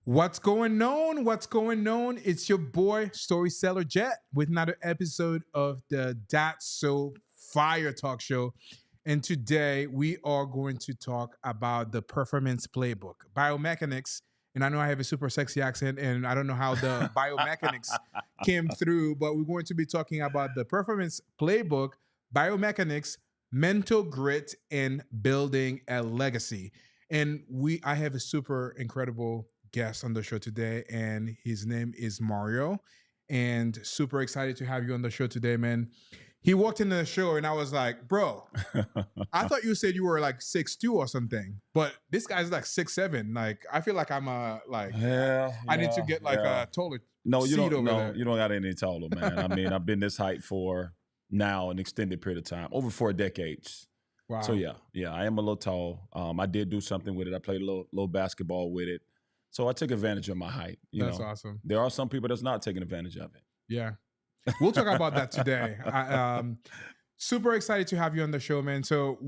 What's going on? What's going on? It's your boy, Storyteller Jet, with another episode of the That's So Fire Talk Show. And today we are going to talk about the performance playbook, biomechanics. And I know I have a super sexy accent, and I don't know how the biomechanics came through, but we're going to be talking about the performance playbook, biomechanics, mental grit, and building a legacy. And I have a super incredible guest on the show today, and his name is Mario. And super excited to have you on the show today, man. He walked into the show, and I was like, "Bro, I thought you said you were like 6'2" or something, but this guy's like 6'7". Like, I feel like I'm I need to get like a taller No, you seat don't. over No, there." you don't got any taller, man. I mean, I've been this height for now an extended period of time, over 4 decades. So Wow, yeah, I am a little tall. I did do something with it. I played a little basketball with it, so I took advantage of my height. that's awesome. There are some people that's not taking advantage of it. Yeah, we'll talk about that today. Super excited to have you on the show, man. So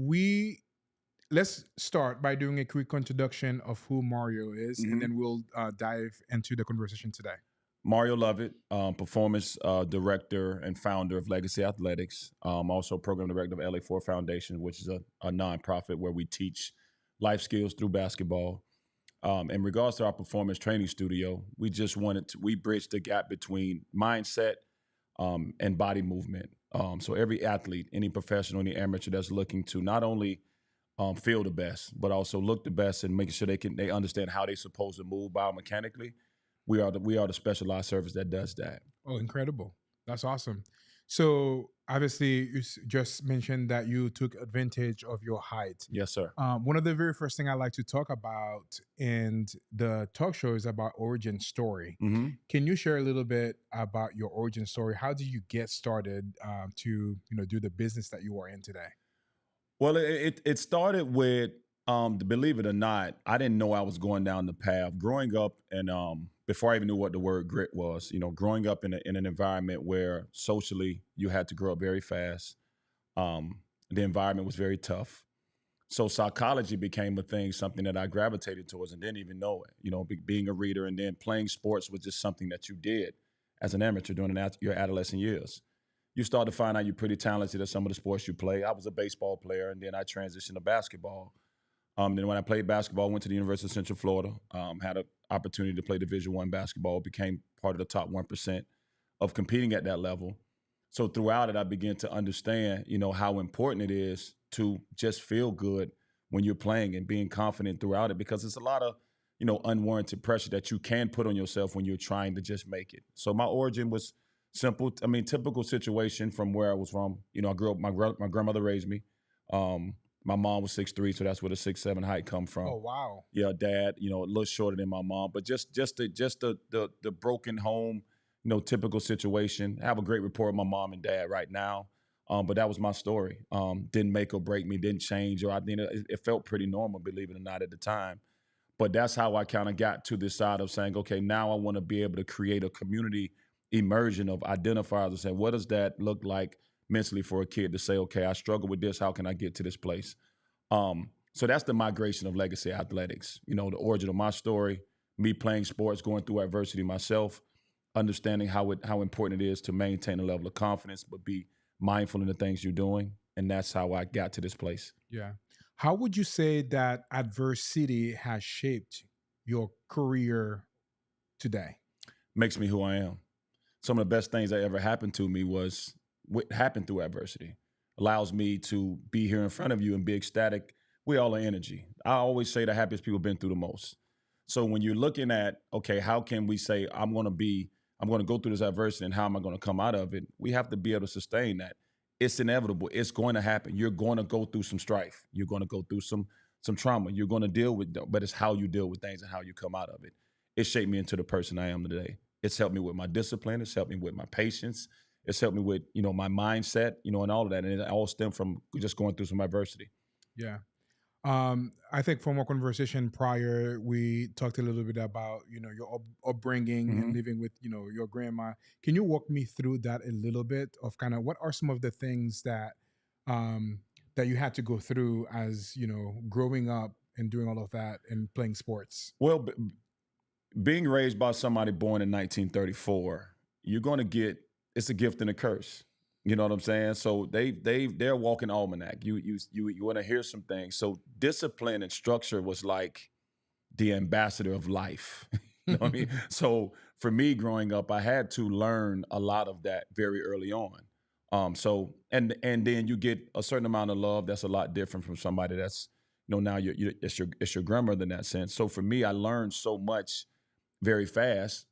let's start by doing a quick introduction of who Mario is, and Mhm. then we'll dive into the conversation today. Mario Lovett, performance director and founder of Legacy Athletics. Also program director of LA4 Foundation, which is a nonprofit where we teach life skills through basketball. In regards to our performance training studio, we bridged the gap between mindset and body movement. So every athlete, any professional, any amateur that's looking to not only feel the best, but also look the best and making sure they understand how they're supposed to move biomechanically. We are the specialized service that does that. Oh, incredible. That's awesome. So obviously, just mentioned that you took advantage of your height. Yes, sir. One of the very first thing I like to talk about in the talk show is about origin story. hmm Can you share a little bit about your origin story? How did you get started to do the business that you are in today? Well, it started with believe it or not, I didn't know I was going down the path growing up, and before I even knew what the word grit was. Growing up in an environment where socially you had to grow up very fast. The environment was very tough. So psychology became a thing, something that I gravitated towards and didn't even know it. Being a reader and then playing sports was just something that you did as an amateur during your adolescent years. You start to find out you're pretty talented at some of the sports you play. I was a baseball player, and then I transitioned to basketball. Then when I played basketball, went to the University of Central Florida, had an opportunity to play Division I basketball, became part of the top 1% of competing at that level. So throughout it, I began to understand, how important it is to just feel good when you're playing and being confident throughout it, because it's a lot of, unwarranted pressure that you can put on yourself when you're trying to just make it. So my origin was simple. I mean, typical situation from where I was from. I grew up. My grandmother raised me. My mom was 6'3", so that's where the 6'7" height come from. Oh, wow. Yeah, dad, a little shorter than my mom, but just the broken home, typical situation. I have a great rapport with my mom and dad right now. But that was my story. Didn't make or break me, didn't change, or it felt pretty normal, believe it or not, at the time. But that's how I kind of got to this side of saying, okay, now I want to be able to create a community immersion of identifiers and say, what does that look like mentally for a kid to say, okay, I struggle with this. How can I get to this place? So that's the migration of Legacy Athletics. The origin of my story, me playing sports, going through adversity myself, understanding how important it is to maintain a level of confidence, but be mindful in the things you're doing. And that's how I got to this place. Yeah. How would you say that adversity has shaped your career today? Makes me who I am. Some of the best things that ever happened to me was what happened through adversity. Allows me to be here in front of you and be ecstatic. We all are energy. I always say the happiest people have been through the most. So when you're looking at, okay, how can we say I'm going to go through this adversity and how am I going to come out of it? We have to be able to sustain that. It's inevitable. It's going to happen. You're going to go through some strife. You're going to go through some trauma. You're going to deal with, but it's how you deal with things and how you come out of it. It shaped me into the person I am today. It's helped me with my discipline. It's helped me with my patience. It's helped me with, my mindset, and all of that. And it all stemmed from just going through some adversity. Yeah. I think from our conversation prior, we talked a little bit about, your upbringing and hmm living with, your grandma. Can you walk me through that a little bit of kind of what are some of the things um, that you had to go through as, growing up and doing all of that and playing sports? Well, being raised by somebody born in 1934, you're going to get, it's a gift and a curse. You know what I'm saying? So they're a walking almanac. You want to hear some things. So discipline and structure was like the ambassador of life. You know what I mean? So for me growing up, I had to learn a lot of that very early on. So and then you get a certain amount of love that's a lot different from somebody that's, now it's your grandmother in that sense. So for me, I learned so much very fast,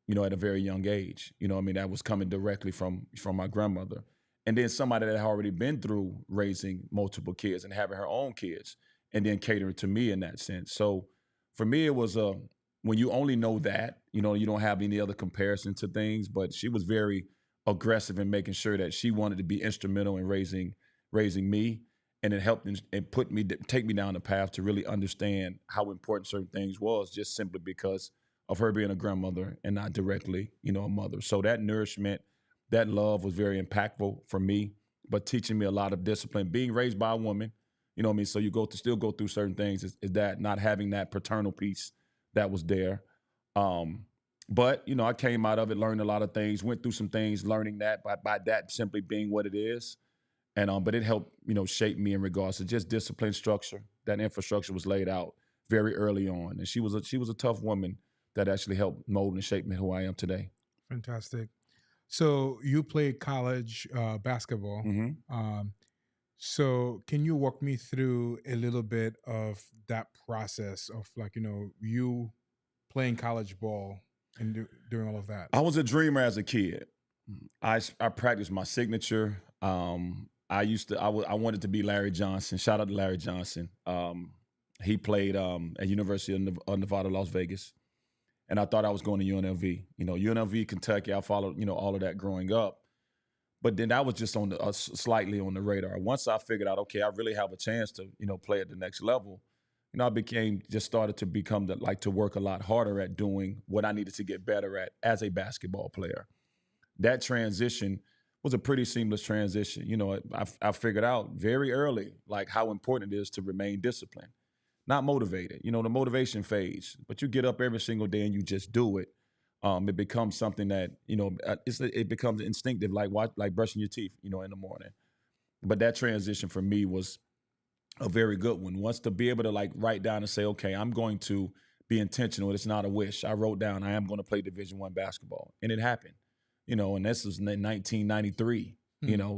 at a very young age. You know what I mean? That was coming directly from my grandmother. And then somebody that had already been through raising multiple kids and having her own kids and then catering to me in that sense. So for me, it was when you only know that, you don't have any other comparison to things, but she was very aggressive in making sure that she wanted to be instrumental in raising me, and it helped and take me down the path to really understand how important certain things was, just simply because of her being a grandmother and not directly, a mother. So that nourishment, that love was very impactful for me, but teaching me a lot of discipline. Being raised by a woman, you know what I mean? So you still go through certain things, is that not having that paternal piece that was there. But, I came out of it, learned a lot of things, went through some things, learning that by that simply being what it is. And but it helped, shape me in regards to just discipline, structure. That infrastructure was laid out very early on. And she was a tough woman that actually helped mold and shape me who I am today. Fantastic. So you played college basketball. Hmm. So can you walk me through a little bit of that process of, like, you playing college ball and doing all of that? I was a dreamer as a kid. I practiced my signature. I wanted to be Larry Johnson. Shout out to Larry Johnson. He played at University of Nevada, Las Vegas, and I thought I was going to UNLV. UNLV, Kentucky. I followed all of that growing up, but then that was just on slightly on the radar. Once I figured out, okay, I really have a chance to play at the next level. I started to become to work a lot harder at doing what I needed to get better at as a basketball player. That transition was a pretty seamless transition. I figured out very early how important it is to remain disciplined, not motivated. The motivation fades, but you get up every single day and you just do it. It becomes something that it becomes instinctive, like brushing your teeth, in the morning. But that transition for me was a very good one. Once to be able to write down and say, okay, I'm going to be intentional. It's not a wish. I wrote down I am going to play Division I basketball, and it happened. And this was in 1993.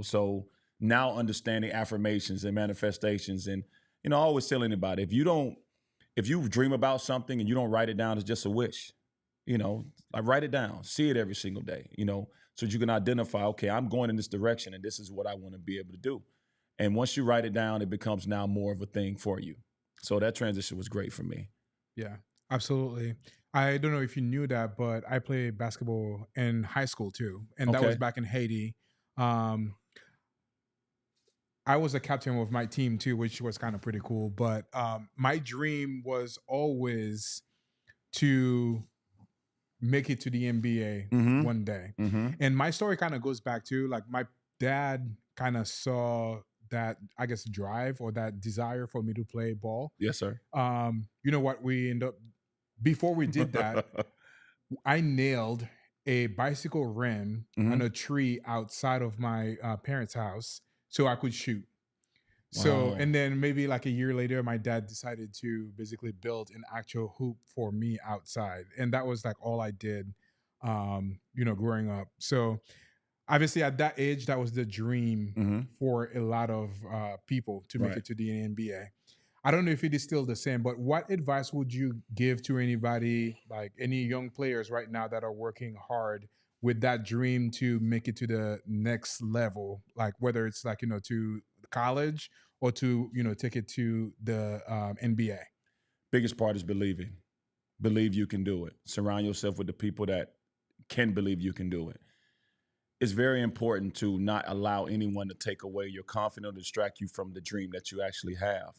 So now understanding affirmations and manifestations, and I always tell anybody, if you dream about something and you don't write it down, it's just a wish. Write it down, see it every single day. So that you can identify, okay, I'm going in this direction, and this is what I want to be able to do. And once you write it down, it becomes now more of a thing for you. So that transition was great for me. Yeah, absolutely. I don't know if you knew that, but I played basketball in high school too, and that was Okay. back in Haiti. Um, I was a captain of my team too, which was kind of pretty cool. But my dream was always to make it to the NBA Mm-hmm. one day. Mm-hmm. And my story kind of goes back to, like, my dad kind of saw that, I guess, drive or that desire for me to play ball. Yes, sir. You know what we end up before we did that, I nailed a bicycle rim on Mm-hmm. a tree outside of my parents' house so I could shoot. So, Wow. and then maybe like a year later, my dad decided to basically build an actual hoop for me outside. And that was like all I did, growing up. So, obviously at that age, that was the dream Mm-hmm. for a lot of people to make Right. it to the NBA. I don't know if it is still the same, but what advice would you give to anybody, like any young players right now that are working hard with that dream to make it to the next level, like whether it's like, to college or to, take it to the NBA? Biggest part is believing. Believe you can do it. Surround yourself with the people that can believe you can do it. It's very important to not allow anyone to take away your confidence or distract you from the dream that you actually have.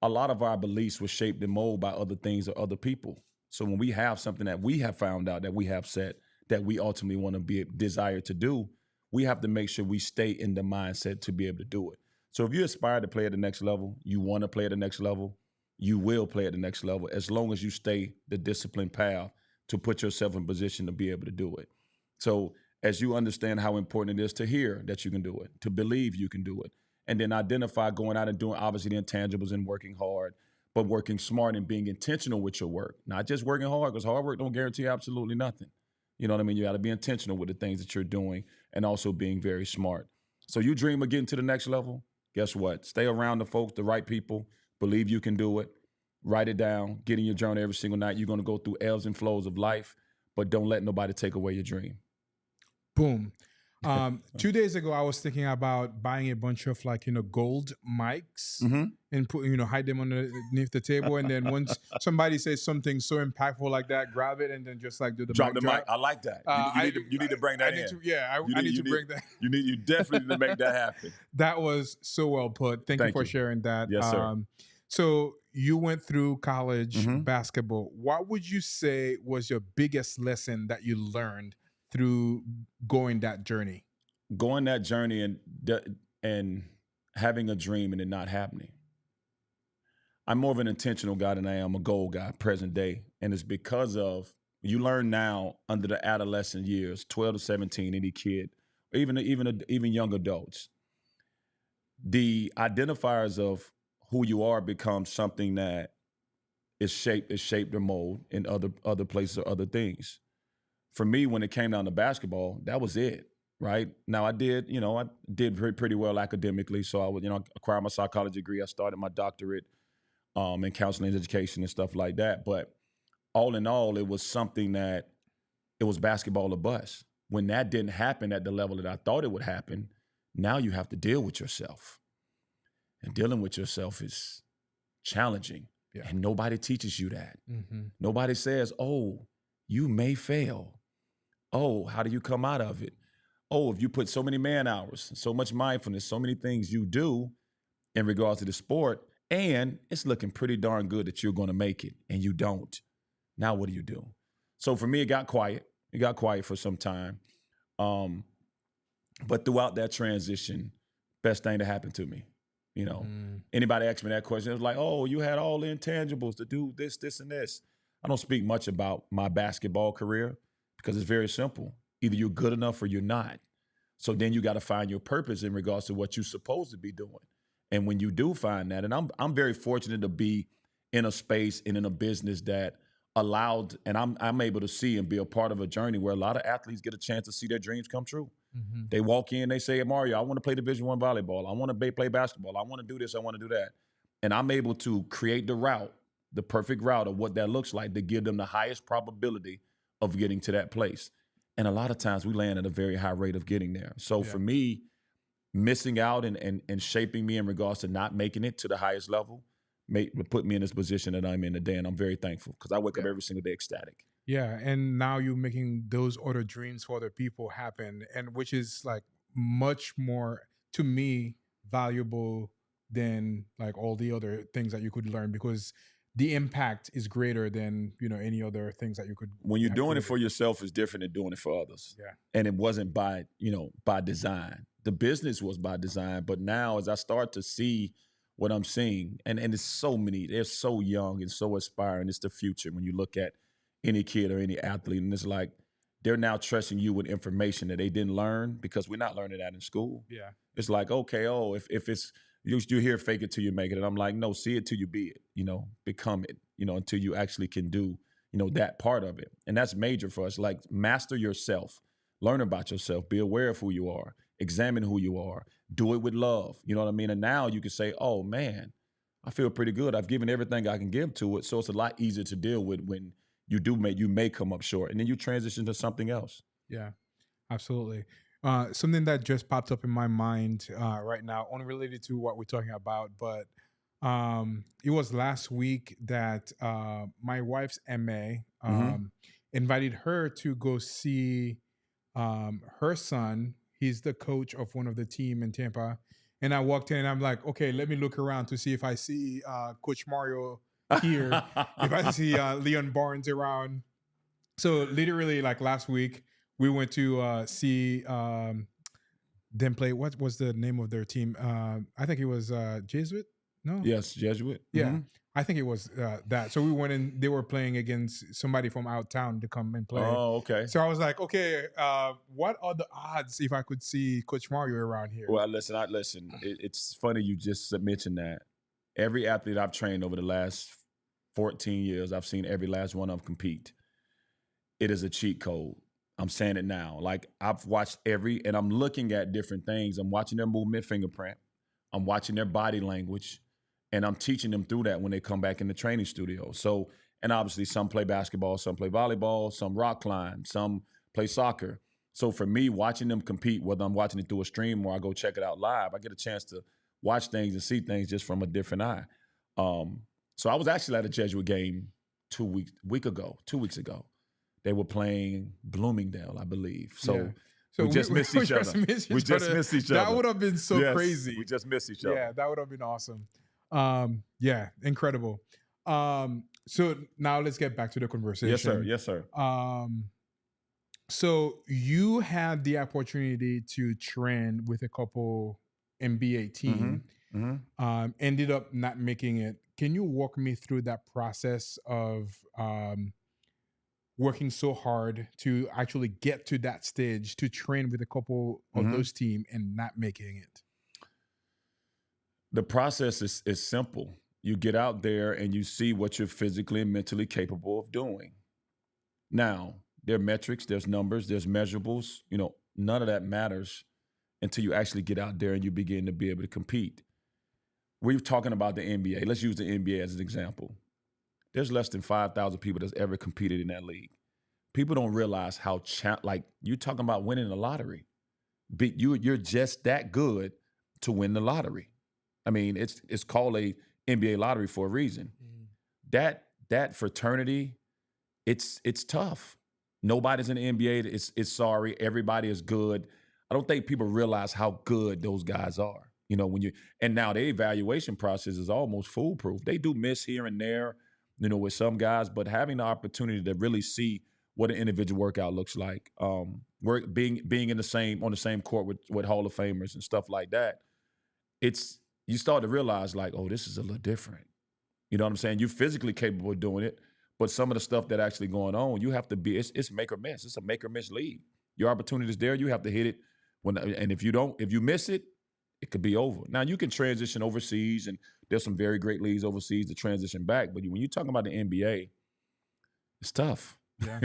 A lot of our beliefs were shaped and molded by other things or other people. So when we have something that we have found out that we have set that we ultimately want to be desire to do, we have to make sure we stay in the mindset to be able to do it. So if you aspire to play at the next level, you want to play at the next level, you will play at the next level as long as you stay the disciplined path to put yourself in position to be able to do it. So as you understand how important it is to hear that you can do it, to believe you can do it, and then identify going out and doing obviously the intangibles and working hard, but working smart and being intentional with your work, not just working hard, because hard work don't guarantee absolutely nothing. You know what I mean? You got to be intentional with the things that you're doing and also being very smart. So you dream of getting to the next level, guess what? Stay around the folks, the right people, believe you can do it, write it down, get in your journal every single night. You're going to go through ebbs and flows of life, but don't let nobody take away your dream. Boom. 2 days ago, I was thinking about buying a bunch of gold mics and put, hide them underneath the table. And then once somebody says something so impactful like that, grab it and then just do the drop mic the mic. I like that. You need to bring that in. I need to bring that. You definitely need to make that happen. That was so well put. Thank you for sharing that. Yes, sir. So you went through college basketball. What would you say was your biggest lesson that you learned through going that journey? Going that journey and having a dream and it not happening. I'm more of an intentional guy than I am a goal guy, present day. And it's because of, you learn now under the adolescent years, 12 to 17, any kid, or even young adults, the identifiers of who you are becomes something that is shaped or molded in other places or other things. For me, when it came down to basketball, that was it, right? Now I did pretty well academically. So I would, acquire my psychology degree. I started my doctorate in counseling and education and stuff like that. But all in all, it was something that it was basketball or bust. When that didn't happen at the level that I thought it would happen, now you have to deal with yourself. And dealing with yourself is challenging. Yeah. And nobody teaches you that. Nobody says, oh, you may fail. Oh, how do you come out of it? Oh, if you put so many man hours, so much mindfulness, so many things you do in regards to the sport, and it's looking pretty darn good that you're going to make it, and you don't. Now what do you do? So for me, it got quiet. It got quiet for some time. But throughout that transition, best thing to happen to me. Anybody asked me that question, it was like, oh, you had all the intangibles to do this, this, and this. I don't speak much about my basketball career because it's very simple. Either you're good enough or you're not. So then you got to find your purpose in regards to what you're supposed to be doing. And when you do find that, and I'm very fortunate to be in a space and in a business that allowed, and I'm able to see and be a part of a journey where a lot of athletes get a chance to see their dreams come true. They walk in, they say, hey, Mario, I want to play Division I volleyball. I want to play basketball. I want to do this. I want to do that. And I'm able to create the perfect route of what that looks like to give them the highest probability of getting to that place. And a lot of times we land at a very high rate of getting there. So for me, missing out and shaping me in regards to not making it to the highest level put me in this position that I'm in today. And I'm very thankful because I wake up every single day ecstatic. Yeah, and now you're making those other dreams for other people happen, and which is much more, to me, valuable than all the other things that you could learn, because the impact is greater than any other things that you could. When you're doing it for yourself is different than doing it for others. Yeah, and it wasn't by design. The business was by design, but now as I start to see what I'm seeing, and it's so many, they're so young and so aspiring. It's the future when you look at any kid or any athlete, and it's like they're now trusting you with information that they didn't learn because we're not learning that in school. Yeah, it's like, okay, if it's you hear fake it till you make it, and I'm like, no, see it till you be it, become it, until you actually can do that part of it. And that's major for us. Like, master yourself, learn about yourself, be aware of who you are, examine who you are, do it with love. You know what I mean? And now you can say, oh man, I feel pretty good. I've given everything I can give to it. So it's a lot easier to deal with when you may come up short, and then you transition to something else. Yeah, absolutely. Something that just popped up in my mind right now, unrelated to what we're talking about, but it was last week that my wife's MA invited her to go see her son. He's the coach of one of the team in Tampa. And I walked in and I'm like, okay, let me look around to see if I see Coach Mario here, if I see Leon Barnes around. So literally, last week, we went to see them play. What was the name of their team? I think it was Jesuit. No. Yes, Jesuit. Yeah. I think it was that. So we went in. They were playing against somebody from out town to come and play. Oh, okay. So I was like, okay, what are the odds if I could see Coach Mario around here? Well, listen. It's funny you just mentioned that. Every athlete I've trained over the last 14 years, I've seen every last one of them compete. It is a cheat code. I'm saying it now. Like I've watched and I'm looking at different things. I'm watching their movement fingerprint. I'm watching their body language, and I'm teaching them through that when they come back in the training studio. So, and obviously some play basketball, some play volleyball, some rock climb, some play soccer. So for me, watching them compete, whether I'm watching it through a stream or I go check it out live, I get a chance to watch things and see things just from a different eye. So I was actually at a Jesuit game 2 weeks ago. They were playing Bloomingdale, I believe. So, Yeah. So we just missed each other. We just missed each other. That would have been so Yes, crazy. We just missed each other. Yeah, that would have been awesome. Yeah, incredible. So now let's get back to the conversation. Yes, sir. Yes, sir. So you had the opportunity to train with a couple NBA team. Ended up not making it. Can you walk me through that process of working so hard to actually get to that stage to train with a couple of those teams and not making it? The process is simple. You get out there and you see what you're physically and mentally capable of doing. Now, there are metrics, there's numbers, there's measurables. None of that matters until you actually get out there and you begin to be able to compete. We're talking about the NBA. Let's use the NBA as an example. There's less than 5,000 people that's ever competed in that league. People don't realize how, you're talking about winning the lottery. You're just that good to win the lottery. I mean, it's called a NBA lottery for a reason. That fraternity, it's tough. Nobody's in the NBA. It's sorry. Everybody is good. I don't think people realize how good those guys are. And now the evaluation process is almost foolproof. They do miss here and there, with some guys, but having the opportunity to really see what an individual workout looks like, being on the same court with Hall of Famers and stuff like that, you start to realize like, oh, this is a little different. You know what I'm saying? You're physically capable of doing it, but some of the stuff that actually going on, you have to be. It's make or miss. It's a make or miss league. Your opportunity is there. You have to hit it and if you miss it, it could be over. Now you can transition overseas, and there's some very great leagues overseas to transition back. But when you're talking about the NBA, it's tough. Yeah.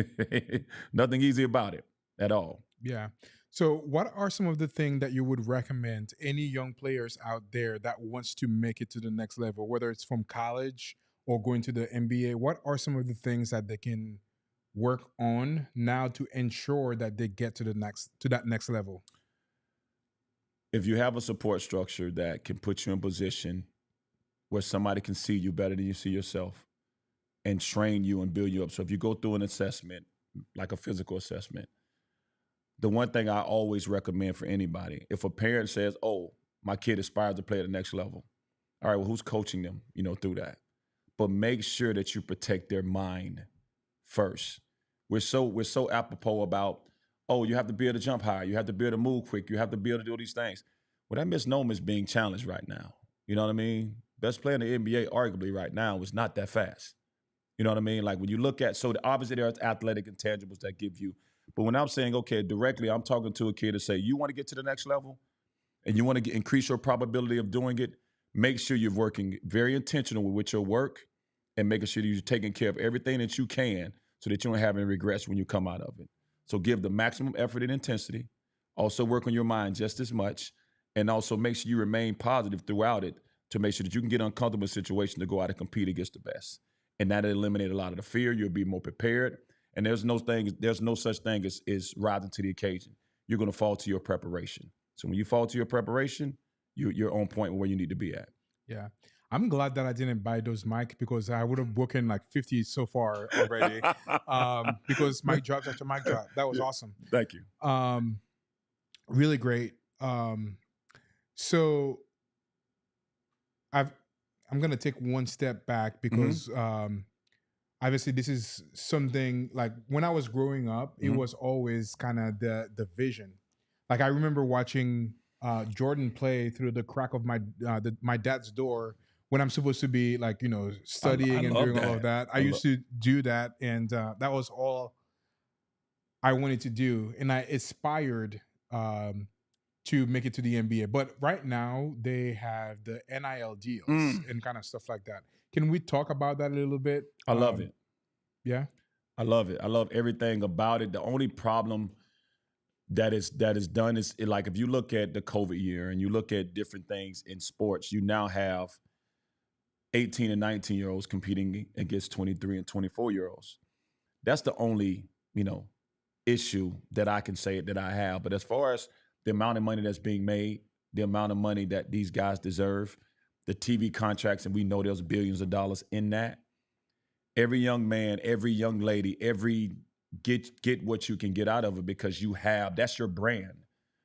Nothing easy about it at all. Yeah. So what are some of the things that you would recommend any young players out there that wants to make it to the next level, whether it's from college or going to the NBA? What are some of the things that they can work on now to ensure that they get to that next level? If you have a support structure that can put you in position where somebody can see you better than you see yourself and train you and build you up. So if you go through an assessment, like a physical assessment, the one thing I always recommend for anybody, if a parent says, oh, my kid aspires to play at the next level, all right, well, who's coaching them, through that? But make sure that you protect their mind first. We're so apropos about, oh, you have to be able to jump high, you have to be able to move quick, you have to be able to do these things. Well, that misnomer is being challenged right now. You know what I mean? Best player in the NBA, arguably right now, is not that fast. You know what I mean? Like when you look at, obviously there's athletic intangibles that give you, but when I'm saying, okay, directly, I'm talking to a kid to say, you want to get to the next level and you want to increase your probability of doing it, make sure you're working very intentional with your work and making sure that you're taking care of everything that you can so that you don't have any regrets when you come out of it. So give the maximum effort and intensity. Also work on your mind just as much. And also make sure you remain positive throughout it to make sure that you can get uncomfortable situations to go out and compete against the best. And that'll eliminate a lot of the fear. You'll be more prepared. And there's no such thing as rising to the occasion. You're going to fall to your preparation. So when you fall to your preparation, you're on point where you need to be at. Yeah. I'm glad that I didn't buy those mic because I would have broken like 50 so far already. Because mic drop after mic drop. That was awesome. Thank you. Really great. So I'm going to take one step back because obviously this is something like when I was growing up, it was always kind of the vision. Like I remember watching Jordan play through the crack of my dad's door when I'm supposed to be like, I studying and love doing all of that. that. I used to do that, and that was all I wanted to do, and I aspired um, to make it to the NBA. But right now they have the NIL deals Mm, and kind of stuff like that. Can we talk about that a little bit? I love it. Yeah, I love it. I love everything about it. The only problem that is done is like if you look at the COVID year and you look at different things in sports, you now have 18 and 19-year-olds competing against 23 and 24-year-olds. That's the only, issue that I can say that I have. But as far as the amount of money that's being made, the amount of money that these guys deserve, the TV contracts, and we know there's billions of dollars in that. Every young man, every young lady, every get what you can get out of it because that's your brand.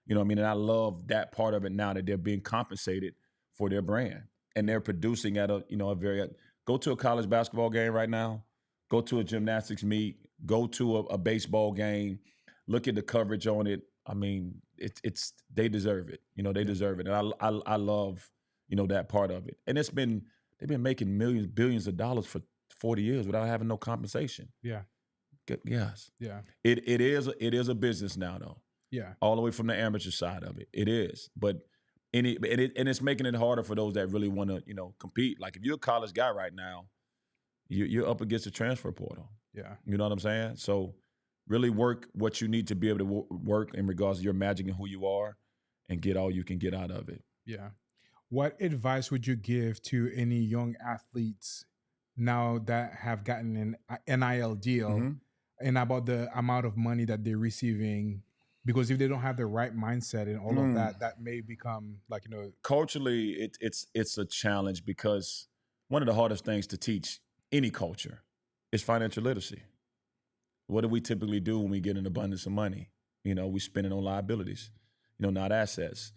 You know what I mean? And I love that part of it now that they're being compensated for their brand and they're producing at a very go to a college basketball game right now, go to a gymnastics meet, go to a baseball game, look at the coverage on it. I mean, it's they deserve it. They yeah, deserve it. And I love, that part of it. And they've been making millions, billions of dollars for 40 years without having no compensation. yeah, Yes. yeah, It is a business now though. yeah, All the way from the amateur side of it. It is. But it's making it harder for those that really want to, compete. Like if you're a college guy right now, you're up against the transfer portal. yeah, You know what I'm saying? So really work what you need to be able to work in regards to your magic and who you are and get all you can get out of it. yeah. What advice would you give to any young athletes now that have gotten an NIL deal Hmm. and about the amount of money that they're receiving? Because if they don't have the right mindset and all of that, that may become like, Culturally, it's a challenge because one of the hardest things to teach any culture is financial literacy. What do we typically do when we get an abundance of money? We spend it on liabilities, not assets.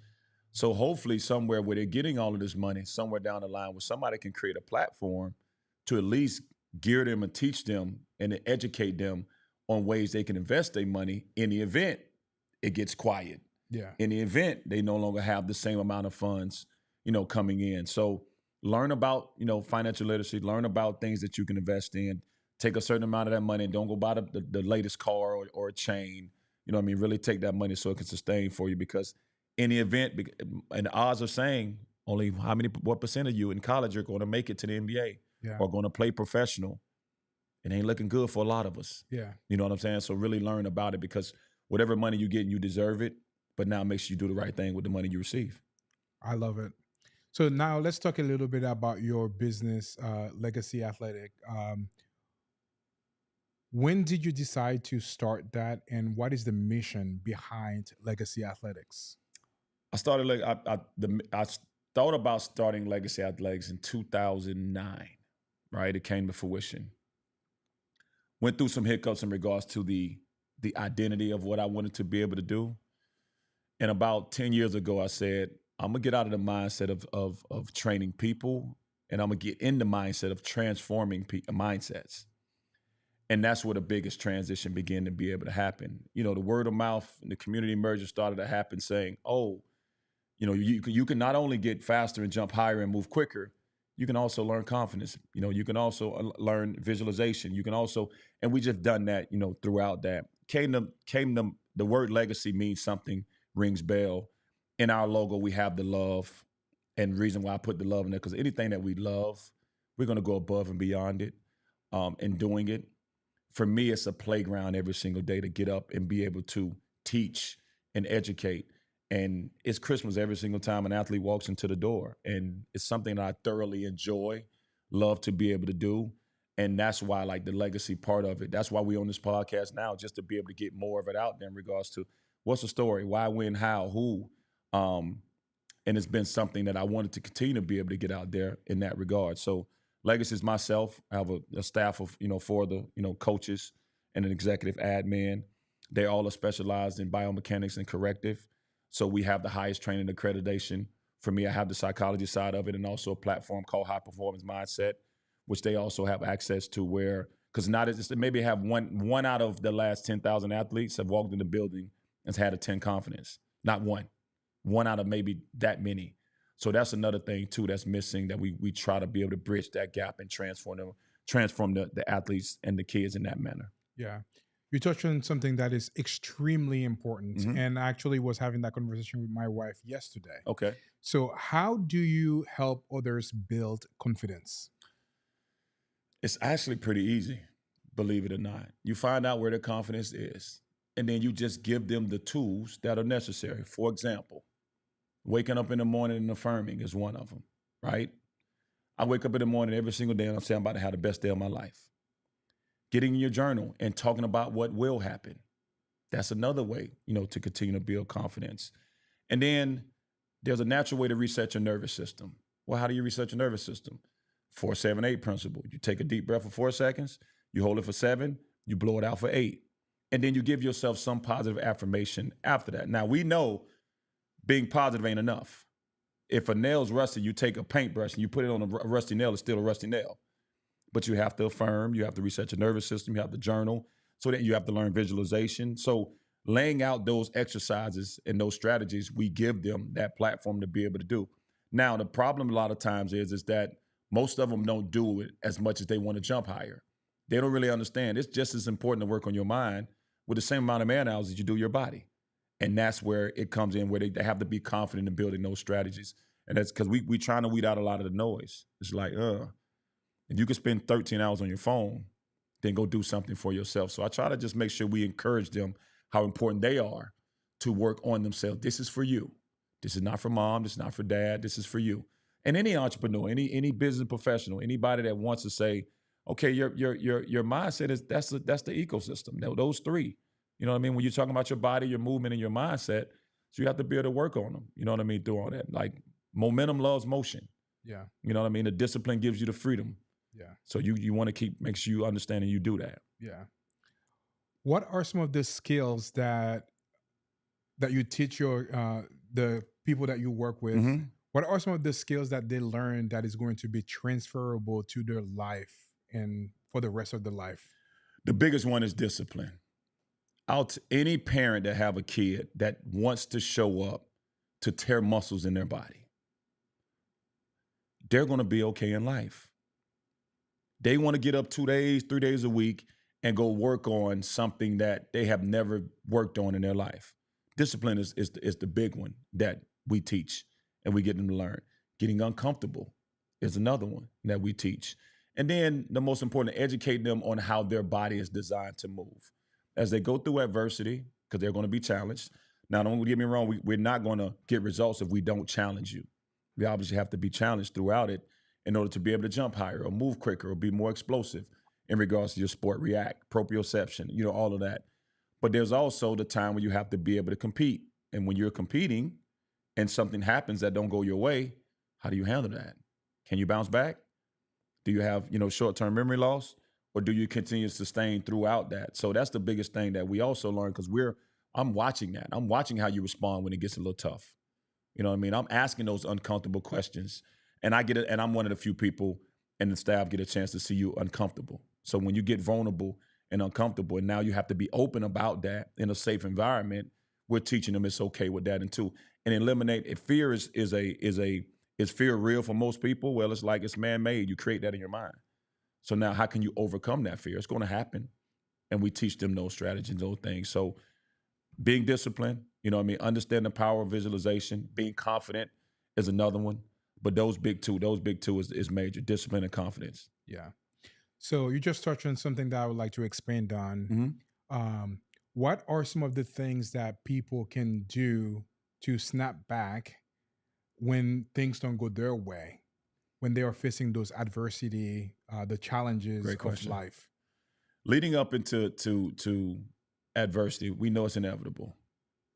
So hopefully somewhere where they're getting all of this money, somewhere down the line where somebody can create a platform to at least gear them and teach them and educate them on ways they can invest their money in the event it gets quiet. yeah, In the event they no longer have the same amount of funds, coming in. So learn about, financial literacy, learn about things that you can invest in, take a certain amount of that money and don't go buy the latest car or a chain. You know what I mean? Really take that money so it can sustain for you because in the event, and the odds are saying only what percent of you in college are going to make it to the NBA yeah, or going to play professional. It ain't looking good for a lot of us. yeah. You know what I'm saying? So really learn about it because whatever money you get, you deserve it. But now make sure you do the right thing with the money you receive. I love it. So now let's talk a little bit about your business, Legacy Athletic. When did you decide to start that, and what is the mission behind Legacy Athletics? I started like I thought about starting Legacy Athletics in 2009. Right, it came to fruition. Went through some hiccups in regards to the identity of what I wanted to be able to do. And about 10 years ago, I said, I'm gonna get out of the mindset of training people and I'm gonna get in the mindset of transforming mindsets. And that's where the biggest transition began to be able to happen. The word of mouth and the community merger started to happen saying, oh, you can not only get faster and jump higher and move quicker, you can also learn confidence. You can also learn visualization. You can also, and we just done that, throughout that. The word legacy means something, rings bell. In our logo, we have the love. And reason why I put the love in there, because anything that we love, we're going to go above and beyond it in doing it. For me, it's a playground every single day to get up and be able to teach and educate. And it's Christmas every single time an athlete walks into the door. And it's something that I thoroughly enjoy, love to be able to do. And that's why I like the legacy part of it. That's why we on this podcast now, just to be able to get more of it out there in regards to what's the story, why, when, how, who. Um, and it's been something that I wanted to continue to be able to get out there in that regard. So legacy is myself. I have a staff of, four of the, coaches and an executive admin. They all are specialized in biomechanics and corrective. So we have the highest training accreditation. For me, I have the psychology side of it and also a platform called High Performance Mindset, which they also have access to where, because not as maybe have one out of the last 10,000 athletes have walked in the building and has had a 10 confidence. Not one out of maybe that many. So that's another thing too that's missing, that we try to be able to bridge that gap and transform the athletes and the kids in that manner. Yeah. You touched on something that is extremely important. Hmm. And I actually was having that conversation with my wife yesterday. Okay. So, how do you help others build confidence? It's actually pretty easy, believe it or not. You find out where their confidence is, and then you just give them the tools that are necessary. For example, waking up in the morning and affirming is one of them, right? I wake up in the morning every single day and I'm saying I'm about to have the best day of my life. Getting in your journal and talking about what will happen. That's another way, to continue to build confidence. And then there's a natural way to reset your nervous system. Well, how do you reset your nervous system? 4-7-8 principle. You take a deep breath for 4 seconds, you hold it for 7, you blow it out for 8. And then you give yourself some positive affirmation after that. Now, we know being positive ain't enough. If a nail's rusty, you take a paintbrush and you put it on a rusty nail, it's still a rusty nail. But you have to affirm, you have to reset your nervous system, you have to journal, so that you have to learn visualization. So laying out those exercises and those strategies, we give them that platform to be able to do. Now, the problem a lot of times is that most of them don't do it as much as they want to jump higher. They don't really understand. It's just as important to work on your mind with the same amount of man hours that you do your body. And that's where it comes in, where they have to be confident in building those strategies. And that's because we trying to weed out a lot of the noise. It's like, if you can spend 13 hours on your phone, then go do something for yourself. So I try to just make sure we encourage them how important they are to work on themselves. This is for you. This is not for mom. This is not for dad. This is for you. And any entrepreneur, any business professional, anybody that wants to say, okay, your mindset is that's the ecosystem. Those three. You know what I mean? When you're talking about your body, your movement, and your mindset, so you have to be able to work on them. You know what I mean? Through all that. Like momentum loves motion. Yeah. You know what I mean? The discipline gives you the freedom. Yeah. So you want to make sure you understand and you do that. Yeah. What are some of the skills that you teach the people that you work with? Mhm. What are some of the skills that they learn that is going to be transferable to their life and for the rest of their life? The biggest one is discipline. Any parent that have a kid that wants to show up to tear muscles in their body, they're going to be okay in life. They want to get up 2 days, 3 days a week and go work on something that they have never worked on in their life. Discipline is the big one that we teach and we get them to learn. Getting uncomfortable is another one that we teach. And then the most important, educate them on how their body is designed to move. As they go through adversity, because they're going to be challenged. Now, don't get me wrong, we're not going to get results if we don't challenge you. We obviously have to be challenged throughout it in order to be able to jump higher or move quicker or be more explosive in regards to your sport, react, proprioception, all of that. But there's also the time when you have to be able to compete. And when you're competing and something happens that don't go your way, how do you handle that? Can you bounce back? Do you have, short-term memory loss? Or do you continue to sustain throughout that? So that's the biggest thing that we also learn, because I'm watching that. I'm watching how you respond when it gets a little tough. You know what I mean? I'm asking those uncomfortable questions. And I get it, and I'm one of the few people in the staff get a chance to see you uncomfortable. So when you get vulnerable and uncomfortable, and now you have to be open about that in a safe environment, we're teaching them it's okay with that, and eliminate if fear is fear real for most people? Well, it's like it's man-made. You create that in your mind. So now how can you overcome that fear? It's going to happen. And we teach them those strategies, those things. So being disciplined, understand the power of visualization, being confident is another one. But those big two is major: discipline and confidence. Yeah. So you just touched on something that I would like to expand on. Mm-hmm. What are some of the things that people can do to snap back when things don't go their way, when they are facing those adversity, the challenges Great of question. life? Leading up into to adversity, we know it's inevitable.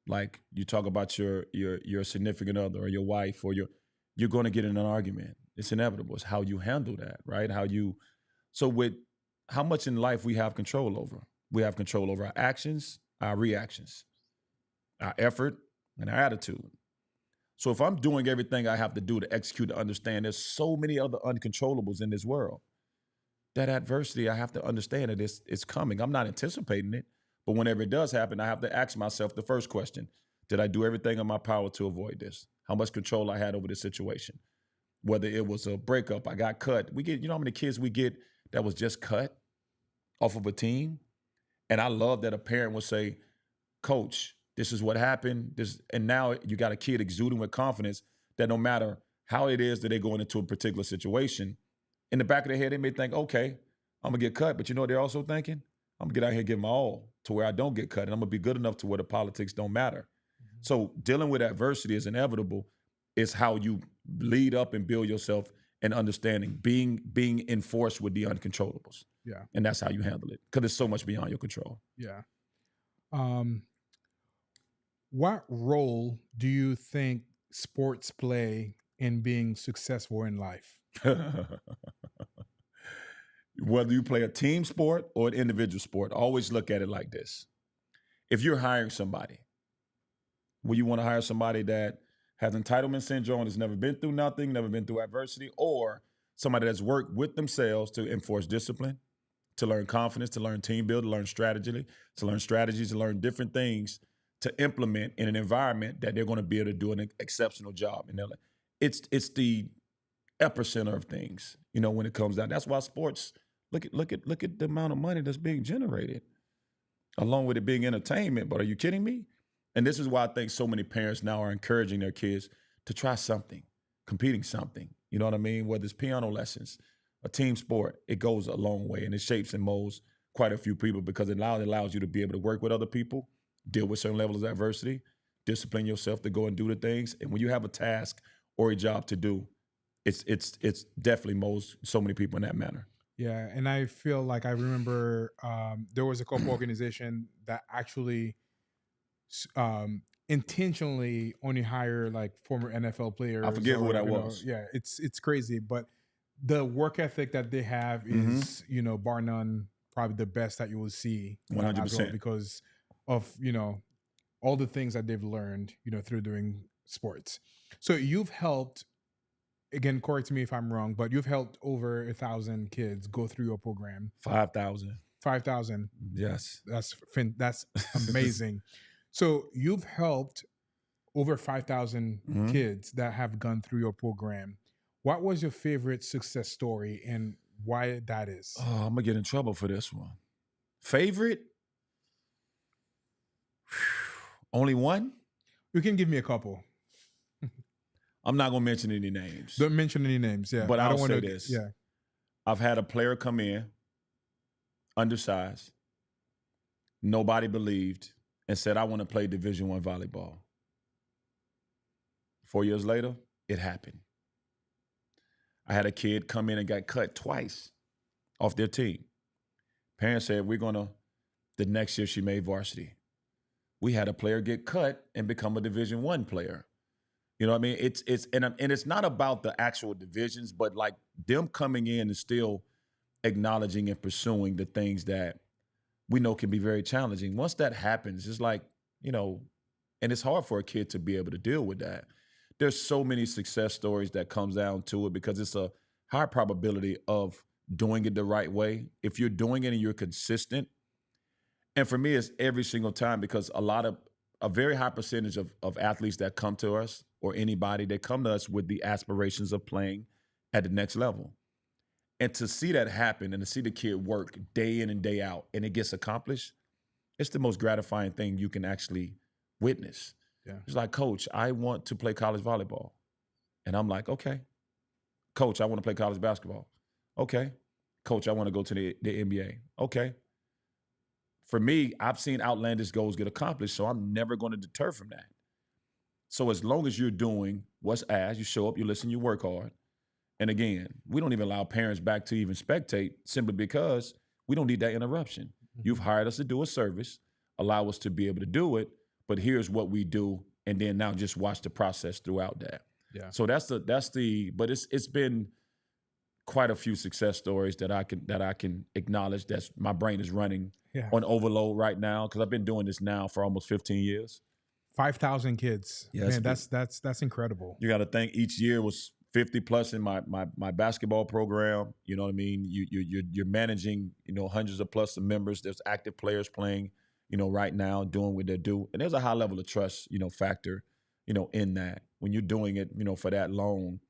Like you talk about your significant other or your wife or you're going to get in an argument. It's inevitable. It's how you handle that, right? So with how much in life we have control over. We have control over our actions, our reactions, our effort, and our attitude. So if I'm doing everything I have to do to execute, to understand, there's so many other uncontrollables in this world. That adversity, I have to understand that it's coming. I'm not anticipating it, but whenever it does happen, I have to ask myself the first question: Did I do everything in my power to avoid this? How much control I had over the situation? Whether it was a breakup, I got cut. We get, you know how many kids we get that was just cut off of a team? And I love that a parent will say, Coach, this is what happened. And now you got a kid exuding with confidence that no matter how it is that they're going into a particular situation, in the back of their head, they may think, okay, I'm gonna get cut. But you know what they're also thinking? I'm gonna get out here and give my all to where I don't get cut. And I'm gonna be good enough to where the politics don't matter. So dealing with adversity is inevitable. It's how you lead up and build yourself and understanding, being enforced with the uncontrollables. Yeah. And that's how you handle it. Because it's so much beyond your control. Yeah. What role do you think sports play in being successful in life? Whether you play a team sport or an individual sport, always look at it like this. If you're hiring somebody, will you want to hire somebody that has entitlement syndrome, has never been through nothing, never been through adversity, or somebody that's worked with themselves to enforce discipline, to learn confidence, to learn team building, to learn strategy, to learn strategies, to learn different things to implement in an environment that they're going to be able to do an exceptional job. And it's the epicenter of things, you know, when it comes down. That's why sports, look at the amount of money that's being generated, along with it being entertainment. But are you kidding me? And this is why I think so many parents now are encouraging their kids to try something, competing something. You know what I mean? Whether it's piano lessons, a team sport, it goes a long way, and it shapes and molds quite a few people because it allows you to be able to work with other people, deal with certain levels of adversity, discipline yourself to go and do the things. And when you have a task or a job to do, it's definitely molds so many people in that manner. Yeah, and I feel like I remember there was a couple organization that actually intentionally only hire like former NFL players. I forget who or, that you know, was. yeah, it's crazy, but the work ethic that they have is, you know, bar none, probably the best that you will see. 100%. Because of, you know, all the things that they've learned, you know, through doing sports. So you've helped, again, correct me if I'm wrong, but you've helped over 1,000 kids go through your program. 5,000. 5,000. Yes. That's amazing. So you've helped over 5,000 kids that have gone through your program. What was your favorite success story and why that is? Oh, I'm gonna get in trouble for this one. Favorite? Only one? You can give me a couple. I'm not gonna mention any names. Don't mention any names. Yeah, But I I'll don't say want to. this. Yeah, I've had a player come in, undersized, nobody believed, and said, I want to play Division I volleyball. 4 years later, it happened. I had a kid come in and got cut twice off their team. Parents said, the next year she made varsity. We had a player get cut and become a Division I player. You know what I mean? And it's not about the actual divisions, but like them coming in and still acknowledging and pursuing the things that we know can be very challenging. Once that happens, it's like, you know, and it's hard for a kid to be able to deal with that. There's so many success stories that comes down to it because it's a high probability of doing it the right way. If you're doing it and you're consistent, and for me, it's every single time because a very high percentage of athletes that come to us or anybody, they come to us with the aspirations of playing at the next level. And to see that happen and to see the kid work day in and day out and it gets accomplished, it's the most gratifying thing you can actually witness. Yeah. It's like, Coach, I want to play college volleyball. And I'm like, okay. Coach, I want to play college basketball. Okay. Coach, I want to go to the NBA. Okay. For me, I've seen outlandish goals get accomplished, so I'm never going to deter from that. So as long as you're doing what's asked, you show up, you listen, you work hard. And again, we don't even allow parents back to even spectate simply because we don't need that interruption. You've hired us to do a service, allow us to be able to do it, but here's what we do, and then now just watch the process throughout that. Yeah. So but it's been quite a few success stories that I can acknowledge. That's my brain is running on overload right now because I've been doing this now for almost 15 years. 5,000 kids. Yeah, man, that's incredible. You got to think each year was 50 plus in my basketball program. You know what I mean? You're managing, you know, hundreds of plus of members. There's active players playing right now doing what they do. And there's a high level of trust, factor, in that. When you're doing it, for that long,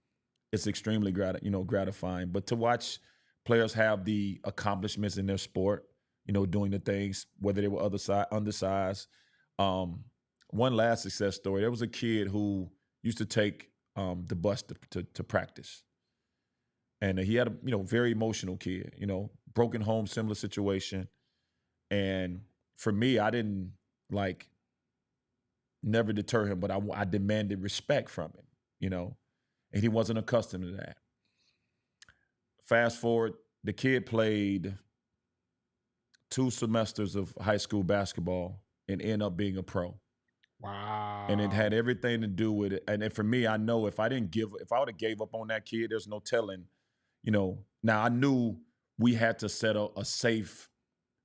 it's extremely gratifying. But to watch players have the accomplishments in their sport, doing the things, whether they were undersized. Um, One last success story. There was a kid who used to take the bus to practice. And he had a very emotional kid, broken home, similar situation. And for me, I didn't like never deter him, but I demanded respect from him, and he wasn't accustomed to that. Fast forward, the kid played 2 semesters of high school basketball and ended up being a pro. And it had Wow. everything to do with it. And then for me, I know if I would have gave up on that kid, there's no telling, Now I knew we had to set a safe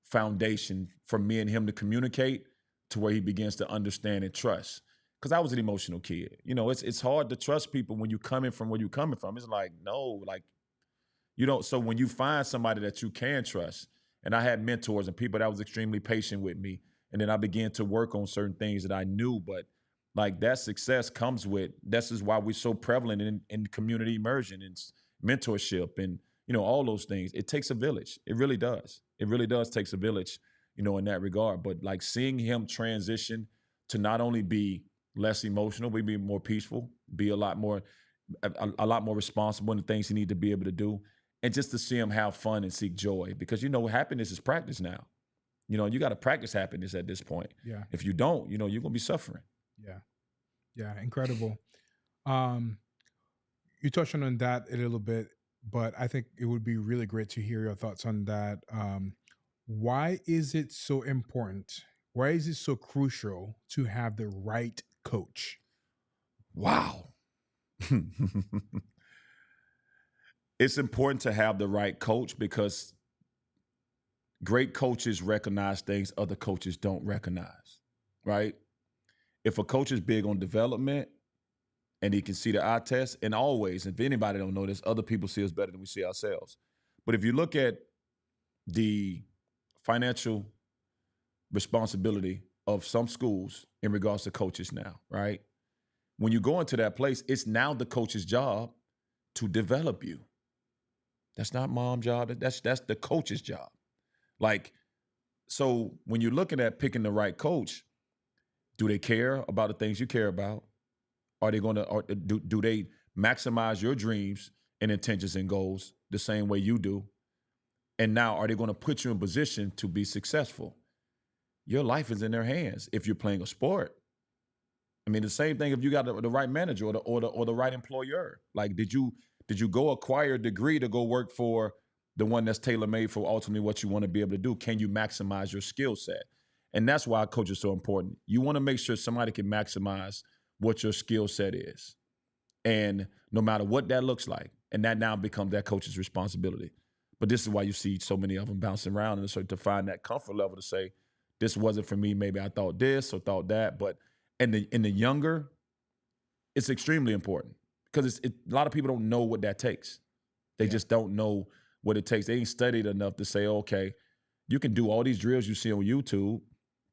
foundation for me and him to communicate to where he begins to understand and trust. Because I was an emotional kid. It's hard to trust people when you're coming from where you're coming from. It's like, no, like you don't. So when you find somebody that you can trust, and I had mentors and people that was extremely patient with me, and then I began to work on certain things that I knew, but like that success comes with. This is why we're so prevalent in community immersion and mentorship and all those things. It takes a village. It really does. It really does takes a village, in that regard. But like seeing him transition to not only be less emotional, but be more peaceful, be a lot more responsible in the things he need to be able to do, and just to see him have fun and seek joy, because happiness is practice now. You got to practice happiness at this point. Yeah. If you don't, you're gonna be suffering. Yeah. Yeah. Incredible. Um, you touched on that a little bit, but I think it would be really great to hear your thoughts on that. Why is it so important? Why is it so crucial to have the right coach? Wow. It's important to have the right coach because great coaches recognize things other coaches don't recognize, right? If a coach is big on development and he can see the eye test, and always, if anybody don't know this, other people see us better than we see ourselves. But if you look at the financial responsibility of some schools in regards to coaches now, right? When you go into that place, it's now the coach's job to develop you. That's not mom's job. That's the coach's job. Like, so when you're looking at picking the right coach, do they care about the things you care about? Are they going to, or do they maximize your dreams and intentions and goals the same way you do? And now, are they going to put you in position to be successful? Your life is in their hands if you're playing a sport. I mean, the same thing if you got the right manager or the right employer. Like, did you go acquire a degree to go work for the one that's tailor made for ultimately what you want to be able to do? Can you maximize your skill set? And that's why a coach is so important. You want to make sure somebody can maximize what your skill set is, and no matter what that looks like, and that now becomes that coach's responsibility. But this is why you see so many of them bouncing around and so to find that comfort level to say, this wasn't for me. Maybe I thought this or thought that, but in the younger, it's extremely important because a lot of people don't know what that takes. They Yeah. just don't know what it takes. They ain't studied enough to say, okay, you can do all these drills you see on YouTube,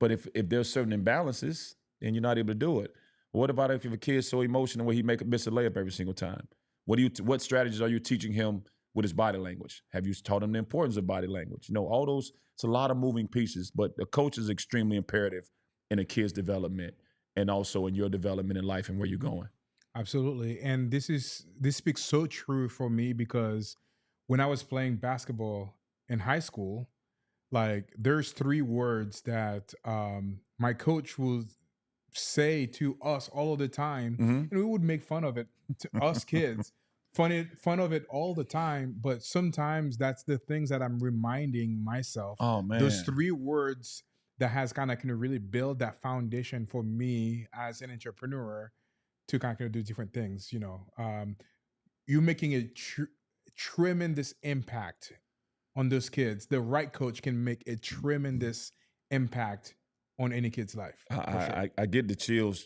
but if there's certain imbalances, then you're not able to do it. What about if a kid's so emotional where he miss a layup every single time? What strategies are you teaching him with his body language? Have you taught him the importance of body language? All those, it's a lot of moving pieces, but the coach is extremely imperative in a kid's development and also in your development in life and where you're going. Absolutely. And this speaks so true for me because when I was playing basketball in high school, like there's 3 words that my coach would say to us all of the time, Mm-hmm. and we would make fun of it to us kids, fun of it all the time. But sometimes that's the things that I'm reminding myself. Oh Those man. 3 words that has kind of can really build that foundation for me as an entrepreneur to kind of do different things. You making a tremendous impact on those kids. The right coach can make a tremendous impact on any kid's life I, for sure. I get the chills,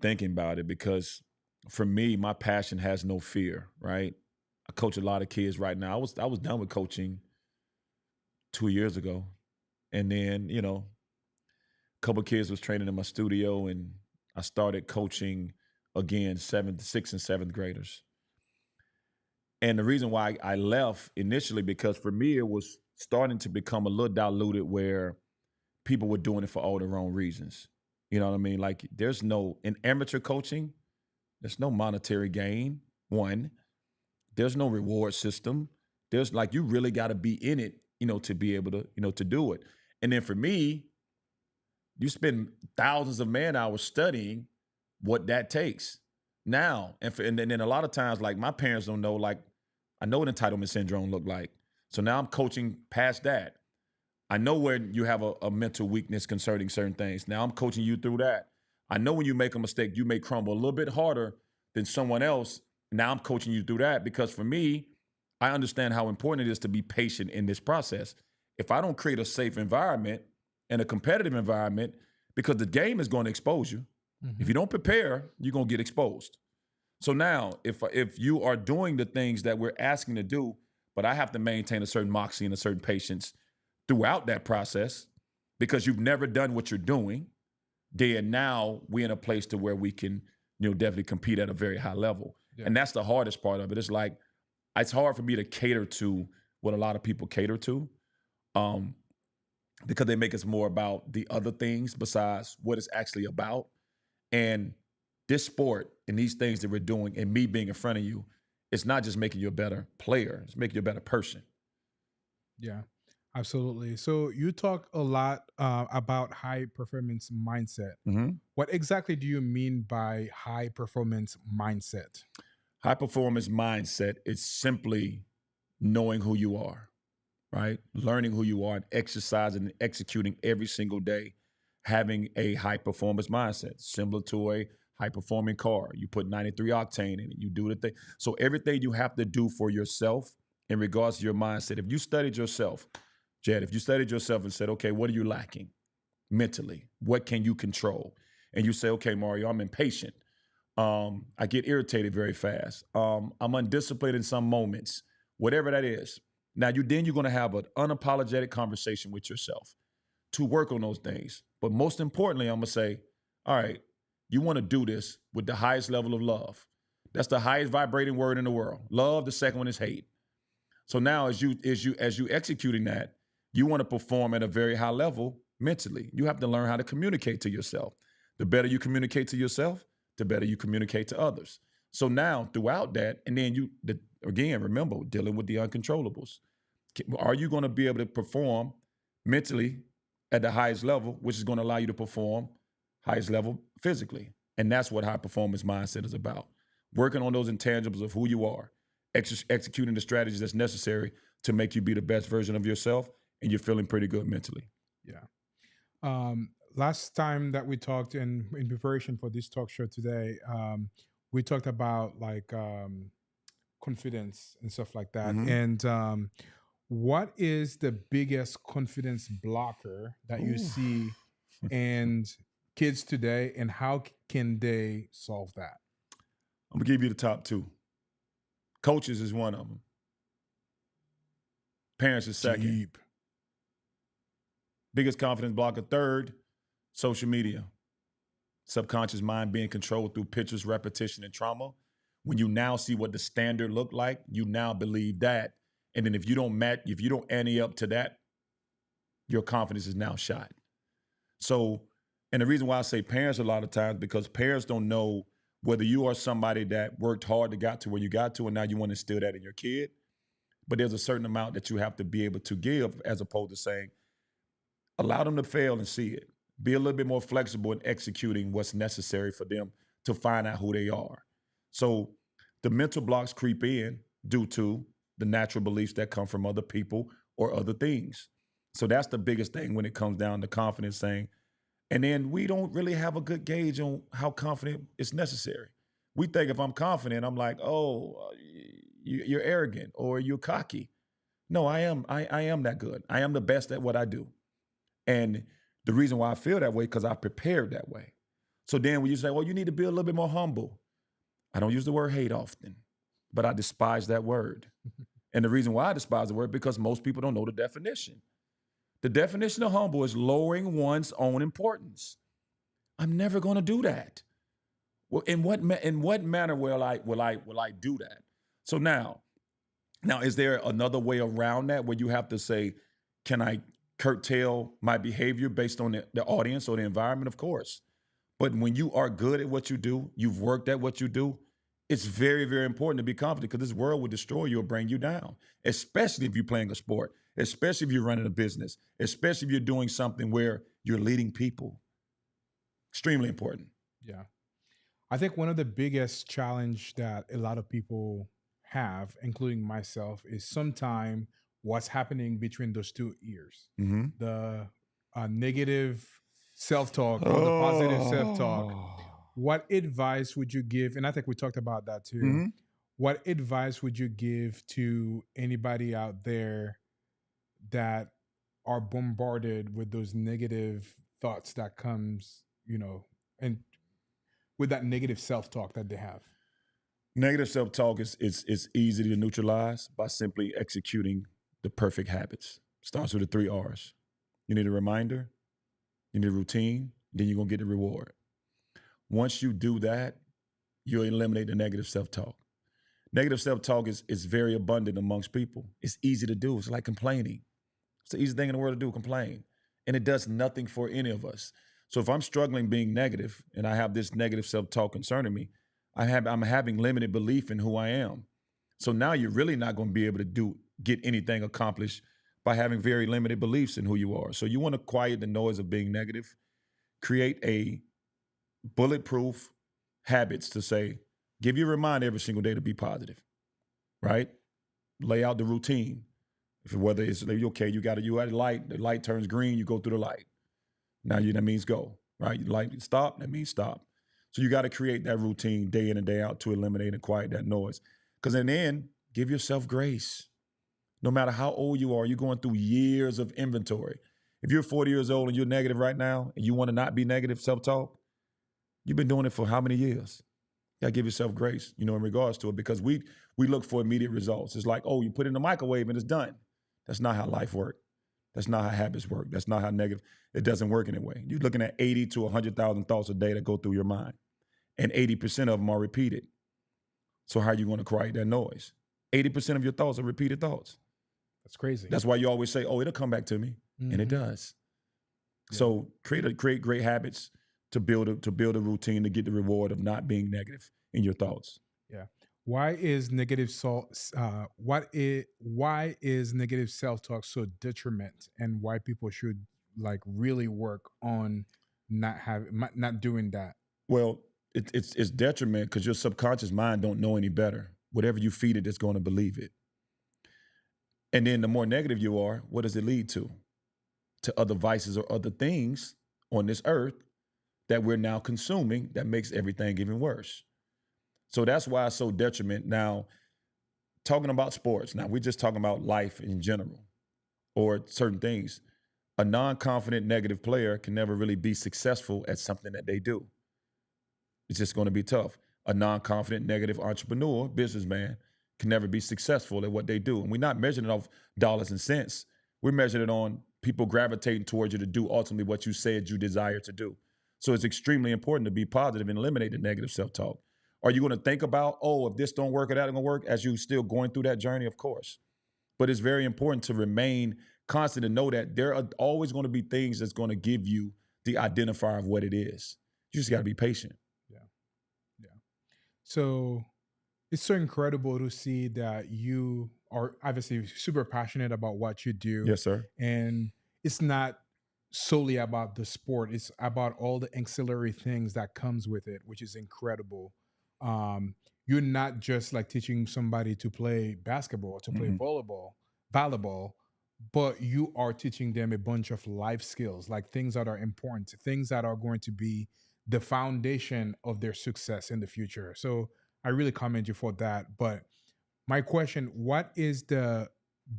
thinking about it because for me, my passion has no fear, right? I coach a lot of kids right now. I was done with coaching 2 years ago. And then, couple kids was training in my studio, and I started coaching again, sixth and seventh graders. And the reason why I left initially, because for me, it was starting to become a little diluted where people were doing it for all the wrong reasons. You know what I mean? Like in amateur coaching, there's no monetary gain. One, there's no reward system. There's like, you really got to be in it, to be able to, to do it. And then for me, you spend thousands of man hours studying what that takes now. And then a lot of times, like my parents don't know, like I know what entitlement syndrome look like. So now I'm coaching past that. I know where you have a mental weakness concerning certain things. Now I'm coaching you through that. I know when you make a mistake, you may crumble a little bit harder than someone else. Now I'm coaching you through that because for me, I understand how important it is to be patient in this process. If I don't create a safe environment and a competitive environment, because the game is going to expose you. Mm-hmm. If you don't prepare, you're going to get exposed. So now, if you are doing the things that we're asking to do, but I have to maintain a certain moxie and a certain patience throughout that process because you've never done what you're doing, then now we're in a place to where we can, definitely compete at a very high level. Yeah. And that's the hardest part of it. It's like, it's hard for me to cater to what a lot of people cater to because they make us more about the other things besides what it's actually about. And this sport and these things that we're doing and me being in front of you, it's not just making you a better player, it's making you a better person. Yeah, absolutely. So you talk a lot about high performance mindset. Mm-hmm. What exactly do you mean by high performance mindset? High performance mindset is simply knowing who you are, right? Learning who you are and exercising and executing every single day, having a high performance mindset, similar to a high performing car. You put 93 octane in it, you do the thing. So everything you have to do for yourself in regards to your mindset, if you studied yourself, Jed, if you studied yourself and said, okay, what are you lacking mentally? What can you control? And you say, okay, Mario, I'm impatient. I get irritated very fast. I'm undisciplined in some moments, whatever that is. Now, you're going to have an unapologetic conversation with yourself to work on those things. But most importantly, I'm going to say, all right, you want to do this with the highest level of love. That's the highest vibrating word in the world. Love, the second one is hate. So now as you executing that, you want to perform at a very high level mentally. You have to learn how to communicate to yourself. The better you communicate to yourself, the better you communicate to others. So now throughout that, and then again, remember, dealing with the uncontrollables. Are you going to be able to perform mentally at the highest level, which is going to allow you to perform highest level physically? And that's what high performance mindset is about. Working on those intangibles of who you are, executing the strategies that's necessary to make you be the best version of yourself, and you're feeling pretty good mentally. Yeah. Last time that we talked in preparation for this talk show today, we talked about like confidence and stuff like that. Mm-hmm. And what is the biggest confidence blocker that you see in kids today, and how can they solve that? I'm gonna give you the top two. Coaches is one of them. Parents is second. Deep. Biggest confidence blocker. Third, social media. Subconscious mind being controlled through pictures, repetition, and trauma. When you now see what the standard looked like, you now believe that. And then if you don't ante up to that, your confidence is now shot. So, and the reason why I say parents a lot of times, because parents don't know whether you are somebody that worked hard to get to where you got to, and now you want to instill that in your kid. But there's a certain amount that you have to be able to give, as opposed to saying, allow them to fail and see it. Be a little bit more flexible in executing what's necessary for them to find out who they are. So the mental blocks creep in due to the natural beliefs that come from other people or other things. So that's the biggest thing when it comes down to confidence saying, and then we don't really have a good gauge on how confident it's necessary. We think if I'm confident, I'm like, oh, you're arrogant or you're cocky. No, I am that good. I am the best at what I do. And the reason why I feel that way, because I prepared that way. So then when you say, well, you need to be a little bit more humble. I don't use the word hate often, but I despise that word. And the reason why I despise the word, because most people don't know the definition. The definition of humble is lowering one's own importance. I'm never going to do that. Well, in what manner will I do that? So now is there another way around that where you have to say, can I curtail my behavior based on the audience or the environment? Of course. But when you are good at what you do, you've worked at what you do, it's very, very important to be confident because this world will destroy you or bring you down, especially if you're playing a sport, especially if you're running a business, especially if you're doing something where you're leading people. Extremely important. Yeah. I think one of the biggest challenge that a lot of people have, including myself, is sometime what's happening between those two ears. Mm-hmm. The negative self-talk or the positive self-talk. Oh. What advice would you give? And I think we talked about that too. Mm-hmm. What advice would you give to anybody out there that are bombarded with those negative thoughts that comes, and with that negative self-talk that they have? Negative self-talk is easy to neutralize by simply executing the perfect habits. Starts with the 3 R's. You need a reminder, you need a routine, then you're gonna get the reward. Once you do that, you'll eliminate the negative self-talk. Negative self-talk is very abundant amongst people. It's easy to do. It's like complaining. It's the easiest thing in the world to do, complain. And it does nothing for any of us. So if I'm struggling being negative and I have this negative self-talk concerning me, I'm having limited belief in who I am. So now you're really not going to be able to get anything accomplished by having very limited beliefs in who you are. So you want to quiet the noise of being negative, create a bulletproof habits to say, give you a reminder every single day to be positive, right? Lay out the routine. Whether it's okay, you at a light, the light turns green, you go through the light. Now that means go, right? Light stop, that means stop. So you got to create that routine day in and day out to eliminate and quiet that noise. Because in the end, give yourself grace. No matter how old you are, you're going through years of inventory. If you're 40 years old and you're negative right now and you want to not be negative self-talk, you've been doing it for how many years? You got to give yourself grace, in regards to it, because we look for immediate results. It's like, oh, you put it in the microwave and it's done. That's not how life works. That's not how habits work. That's not how negative. It doesn't work anyway. You're looking at 80 to 100,000 thoughts a day that go through your mind, and 80% of them are repeated. So how are you going to quiet that noise? 80% of your thoughts are repeated thoughts. That's crazy. That's why you always say, "Oh, it'll come back to me," and it does. Yeah. So create great habits to build a routine to get the reward of not being negative in your thoughts. Yeah. Why is negative negative self-talk so detriment, and why people should really work on not doing that? Well, it's detriment because your subconscious mind don't know any better. Whatever you feed it, it's going to believe it. And then the more negative you are, what does it lead to? To other vices or other things on this earth that we're now consuming that makes everything even worse. So that's why it's so detriment. Now, talking about sports, now we're just talking about life in general or certain things. A non-confident negative player can never really be successful at something that they do. It's just going to be tough. A non-confident negative entrepreneur, businessman, can never be successful at what they do. And we're not measuring it off dollars and cents. We're measuring it on people gravitating towards you to do ultimately what you said you desire to do. So it's extremely important to be positive and eliminate the negative self-talk. Are you going to think about, oh, if this don't work or that don't work, as you still going through that journey? Of course. But it's very important to remain constant and know that there are always going to be things that's going to give you the identifier of what it is. You just got to be patient. Yeah. Yeah. So it's so incredible to see that you are obviously super passionate about what you do. Yes, sir. And it's not solely about the sport. It's about all the ancillary things that comes with it, which is incredible. You're not just teaching somebody to play basketball, to play volleyball, but you are teaching them a bunch of life skills, like things that are important, things that are going to be the foundation of their success in the future. So I really commend you for that. But my question, what is the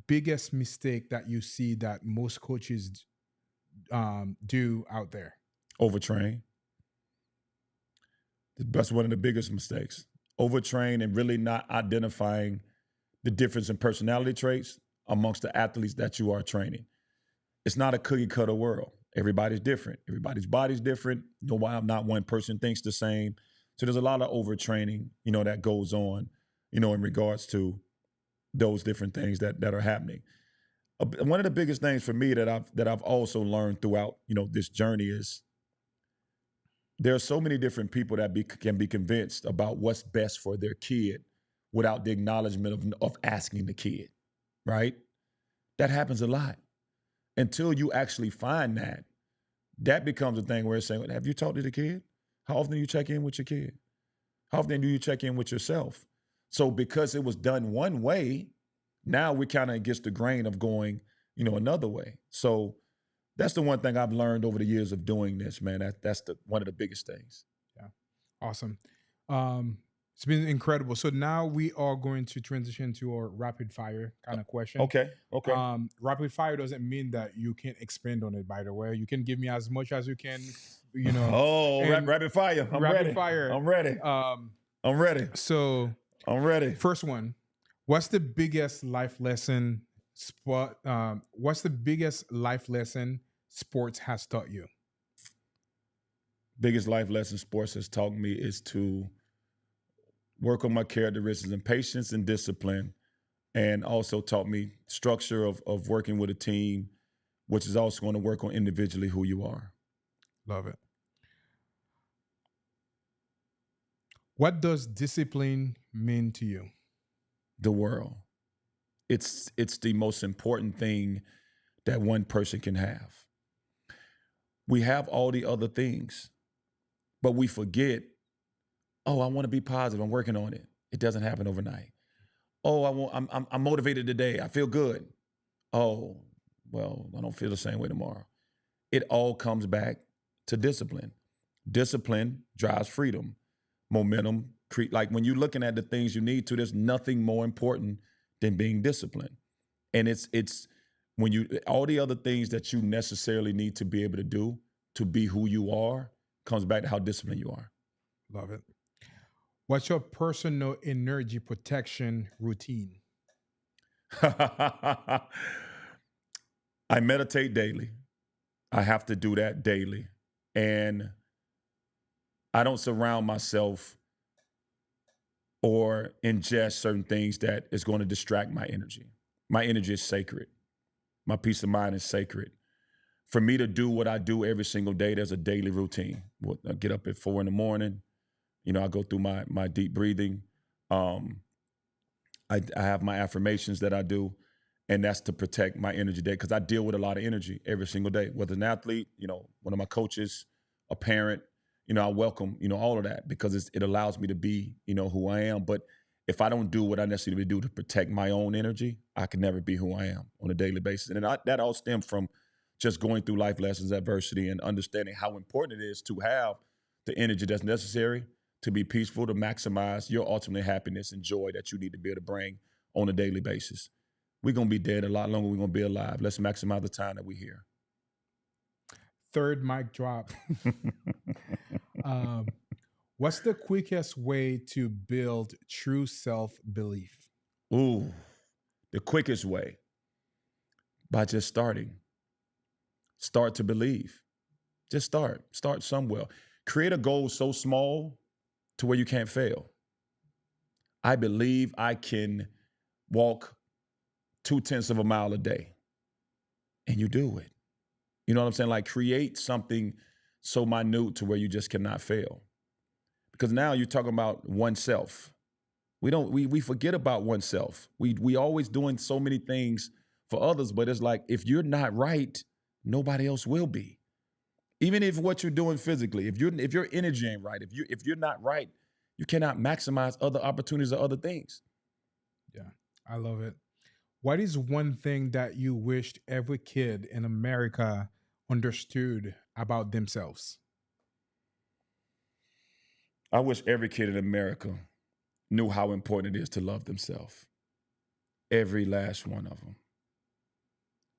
biggest mistake that you see that most coaches do out there? Overtrain. That's one of the biggest mistakes. Overtrain and really not identifying the difference in personality traits amongst the athletes that you are training. It's not a cookie cutter world. Everybody's different. Everybody's body's different. No, not one person thinks the same. So there's a lot of overtraining, that goes on, in regards to those different things that are happening. One of the biggest things for me that I've also learned throughout, this journey is there are so many different people that can be convinced about what's best for their kid without the acknowledgement of asking the kid, right? That happens a lot. Until you actually find that becomes a thing where it's saying, have you talked to the kid? How often do you check in with your kid? How often do you check in with yourself? So because it was done one way, now we're kind of against the grain of going, another way. So that's the one thing I've learned over the years of doing this, man. That's one of the biggest things. Yeah. Awesome. Um, it's been incredible. So now we are going to transition to our rapid fire kind of question. Okay. Okay. Rapid fire doesn't mean that you can't expand on it, by the way. You can give me as much as you can, Oh, and rapid fire. I'm rapid ready. fire. I'm ready. I'm ready. So I'm ready. first one, what's the biggest life lesson what's the biggest life lesson sports has taught you? Biggest life lesson sports has taught me is to work on my characteristics and patience and discipline, and also taught me structure of working with a team, which is also going to work on individually who you are. Love it. What does discipline mean to you? The world. It's the most important thing that one person can have. We have all the other things, but we forget, oh, I want to be positive. I'm working on it. It doesn't happen overnight. Oh, I'm motivated today. I feel good. Oh, well, I don't feel the same way tomorrow. It all comes back to discipline. Discipline drives freedom, momentum. Like when you're looking at the things you need to, there's nothing more important than being disciplined. And it's when you all the other things that you necessarily need to be able to do to be who you are comes back to how disciplined you are. Love it. What's your personal energy protection routine? I meditate daily. I have to do that daily. And I don't surround myself or ingest certain things that is going to distract my energy. My energy is sacred. My peace of mind is sacred. For me to do what I do every single day, there's a daily routine. I get up at 4 a.m. I go through my deep breathing. I have my affirmations that I do, and that's to protect my energy day because I deal with a lot of energy every single day. Whether an athlete, one of my coaches, a parent, I welcome, all of that because it allows me to be, who I am. But if I don't do what I necessarily do to protect my own energy, I can never be who I am on a daily basis. And that all stems from just going through life lessons, adversity, and understanding how important it is to have the energy that's necessary to be peaceful, to maximize your ultimate happiness and joy that you need to be able to bring on a daily basis. We're going to be dead a lot longer. We're going to be alive. Let's maximize the time that we're here. Third mic drop. What's the quickest way to build true self-belief? Ooh, the quickest way, by just starting. Start to believe. Just start. Start somewhere. Create a goal so small to where you can't fail. I believe I can walk 0.2 of a mile a day. And you do it. You know what I'm saying? Like create something so minute to where you just cannot fail. Because now you're talking about oneself. We forget about oneself. We always doing so many things for others, but it's like if you're not right, nobody else will be. Even if what you're doing physically, if your energy ain't right, if you're not right, you cannot maximize other opportunities or other things. Yeah, I love it. What is one thing that you wished every kid in America understood about themselves? I wish every kid in America knew how important it is to love themselves. Every last one of them.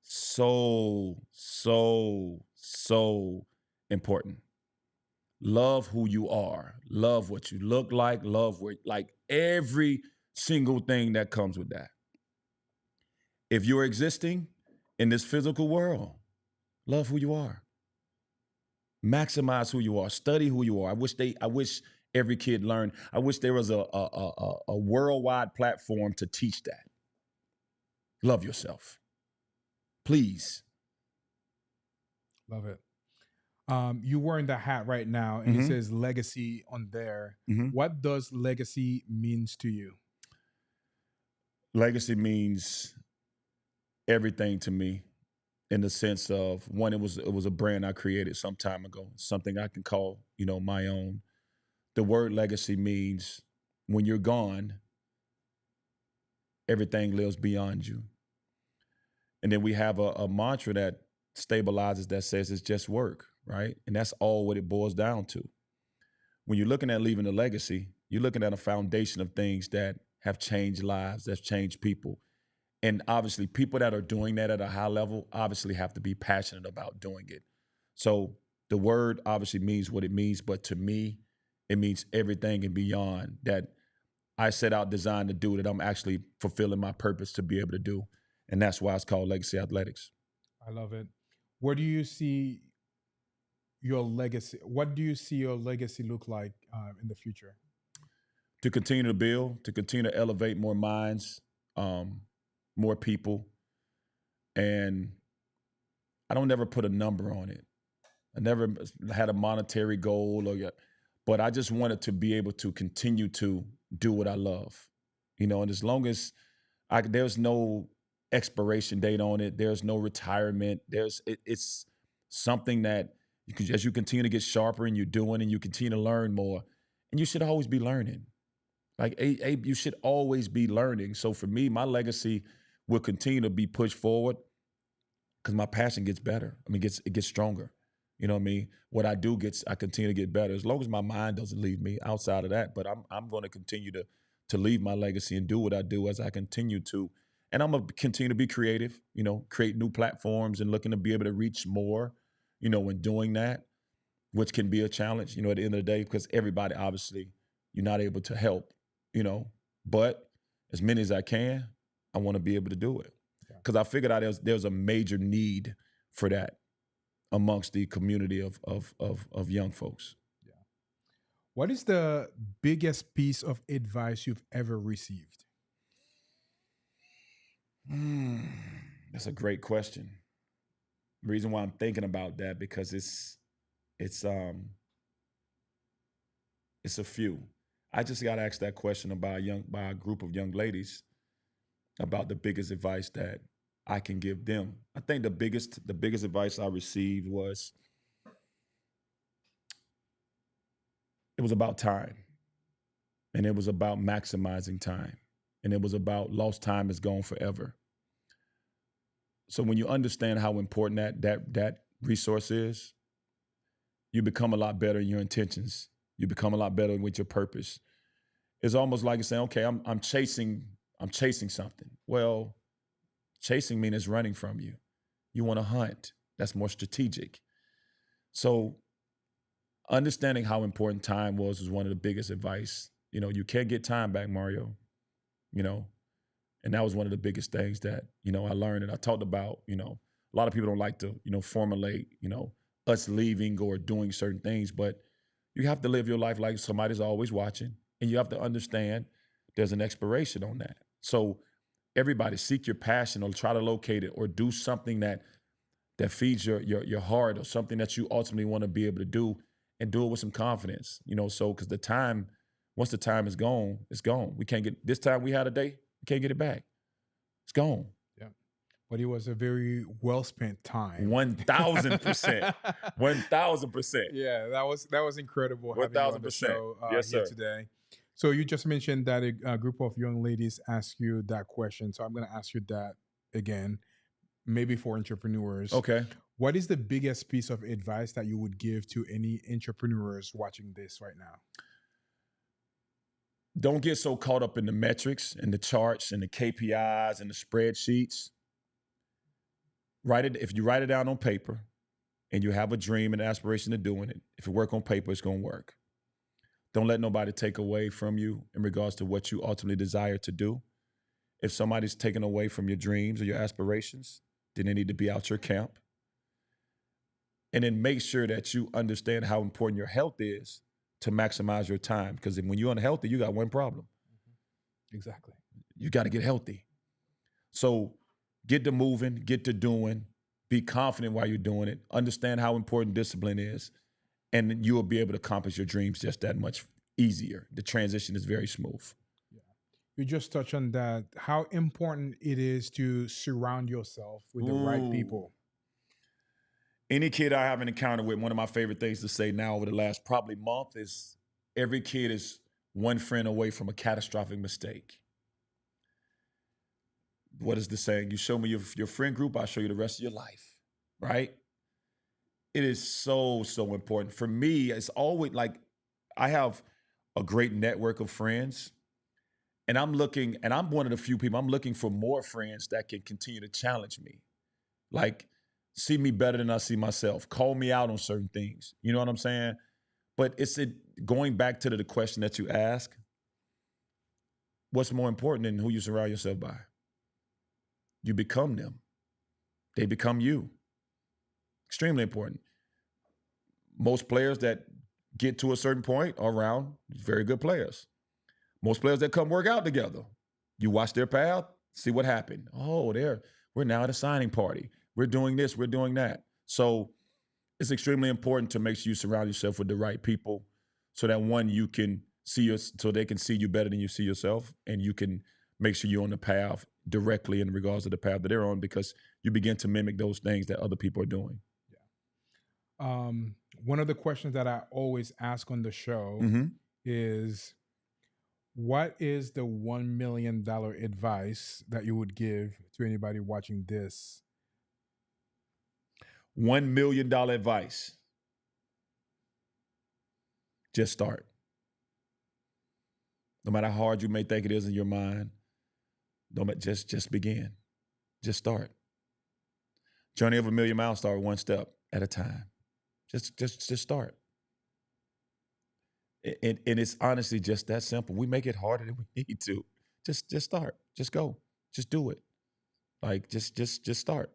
So, so, so important. Love who you are. Love what you look like. Love like every single thing that comes with that. If you're existing in this physical world, Love who you are. Maximize who you are. Study who you are. I wish every kid learned. I wish there was a worldwide platform to teach that. Love yourself. Please. Love it. You wearing the hat right now, and it Mm-hmm. says legacy on there. Mm-hmm. What does legacy means to you? Legacy means everything to me in the sense of one, it was a brand I created some time ago, something I can call, my own. The word legacy means when you're gone, everything lives beyond you. And then we have a mantra that stabilizes that says it's just work, right? And that's all what it boils down to. When you're looking at leaving a legacy, you're looking at a foundation of things that have changed lives, that's changed people. And obviously, people that are doing that at a high level obviously have to be passionate about doing it. So the word obviously means what it means, but to me, it means everything and beyond that I set out designed to do that I'm actually fulfilling my purpose to be able to do. And that's why it's called Legacy Athletics. I love it. Where do you see your legacy? What do you see your legacy look like in the future? To continue to build, to continue to elevate more minds, um, more people. And I don't never put a number on it. I never had a monetary goal but I just wanted to be able to continue to do what I love, and as long as there's no expiration date on it, there's no retirement, it's something that as you continue to get sharper and you're doing and you continue to learn more, and you should always be learning. Like, Abe, you should always be learning. So for me, my legacy will continue to be pushed forward because my passion gets better. I mean, it gets stronger. You know what I mean? What I do I continue to get better as long as my mind doesn't leave me outside of that. But I'm going to continue to leave my legacy and do what I do as I continue to. And I'm going to continue to be creative, create new platforms and looking to be able to reach more, when doing that, which can be a challenge, at the end of the day, because everybody, obviously, you're not able to help, but as many as I can, I want to be able to do it. Because I figured out there's a major need for that amongst the community of young folks. Yeah. What is the biggest piece of advice you've ever received? That's a great question. The reason why I'm thinking about that because it's a few. I just got asked that question by a group of young ladies about the biggest advice that I can give them. I think the biggest advice I received was it was about time, and it was about maximizing time, and it was about lost time is gone forever. So when you understand how important that resource is, you become a lot better in your intentions. You become a lot better with your purpose. It's almost like you're saying, okay, I'm chasing something. Well, chasing means it's running from you. You want to hunt. That's more strategic. So understanding how important time was one of the biggest advice. You can't get time back, Mario. You know, and that was one of the biggest things that I learned and I talked about. A lot of people don't like to formulate us leaving or doing certain things, but you have to live your life like somebody's always watching, and you have to understand there's an expiration on that. So everybody seek your passion or try to locate it or do something that feeds your heart or something that you ultimately want to be able to do and do it with some confidence. So because once the time is gone, it's gone. We can't get this time we had a day. We can't get it back. It's gone. Yeah. But it was a very well spent time. 1,000%. 1,000%. Yeah, that was incredible having you on the 1,000%. show Yes, here sir. today. So you just mentioned that a group of young ladies asked you that question. So I'm going to ask you that again, maybe for entrepreneurs. Okay. What is the biggest piece of advice that you would give to any entrepreneurs watching this right now? Don't get so caught up in the metrics and the charts and the KPIs and the spreadsheets. If you write it down on paper and you have a dream and aspiration of doing it, if it work on paper, it's going to work. Don't let nobody take away from you in regards to what you ultimately desire to do. If somebody's taken away from your dreams or your aspirations, then they need to be out your camp. And then make sure that you understand how important your health is to maximize your time. Because when you're unhealthy, you got one problem. Exactly. You got to get healthy. So get to moving, get to doing, be confident while you're doing it, understand how important discipline is, and you will be able to accomplish your dreams just that much easier. The transition is very smooth. Yeah. You just touched on that, how important it is to surround yourself with the right Ooh. people. Any kid I haven't encountered with, one of my favorite things to say now over the last probably month is every kid is one friend away from a catastrophic mistake. What is the saying? You show me your friend group, I'll show you the rest of your life, right? It is so, so important. For me, it's always like I have a great network of friends, and I'm one of the few people, I'm looking for more friends that can continue to challenge me. Like, see me better than I see myself. Call me out on certain things. You know what I'm saying? But going back to the question that you ask, what's more important than who you surround yourself by? You become them. They become you. Extremely important. Most players that get to a certain point are around very good players. Most players that come work out together, you watch their path, see what happened. Oh, we're now at a signing party. We're doing this, we're doing that. So it's extremely important to make sure you surround yourself with the right people so that one, you can so they can see you better than you see yourself, and you can make sure you're on the path directly in regards to the path that they're on, because you begin to mimic those things that other people are doing. One of the questions that I always ask on the show Mm-hmm. is, what is the $1 million advice that you would give to anybody watching this? $1 million advice. Just start. No matter how hard you may think it is in your mind, just begin. Just start. Journey of a million miles start one step at a time. Just start. And it's honestly just that simple. We make it harder than we need to. Just start. Just go. Just do it. Like just start.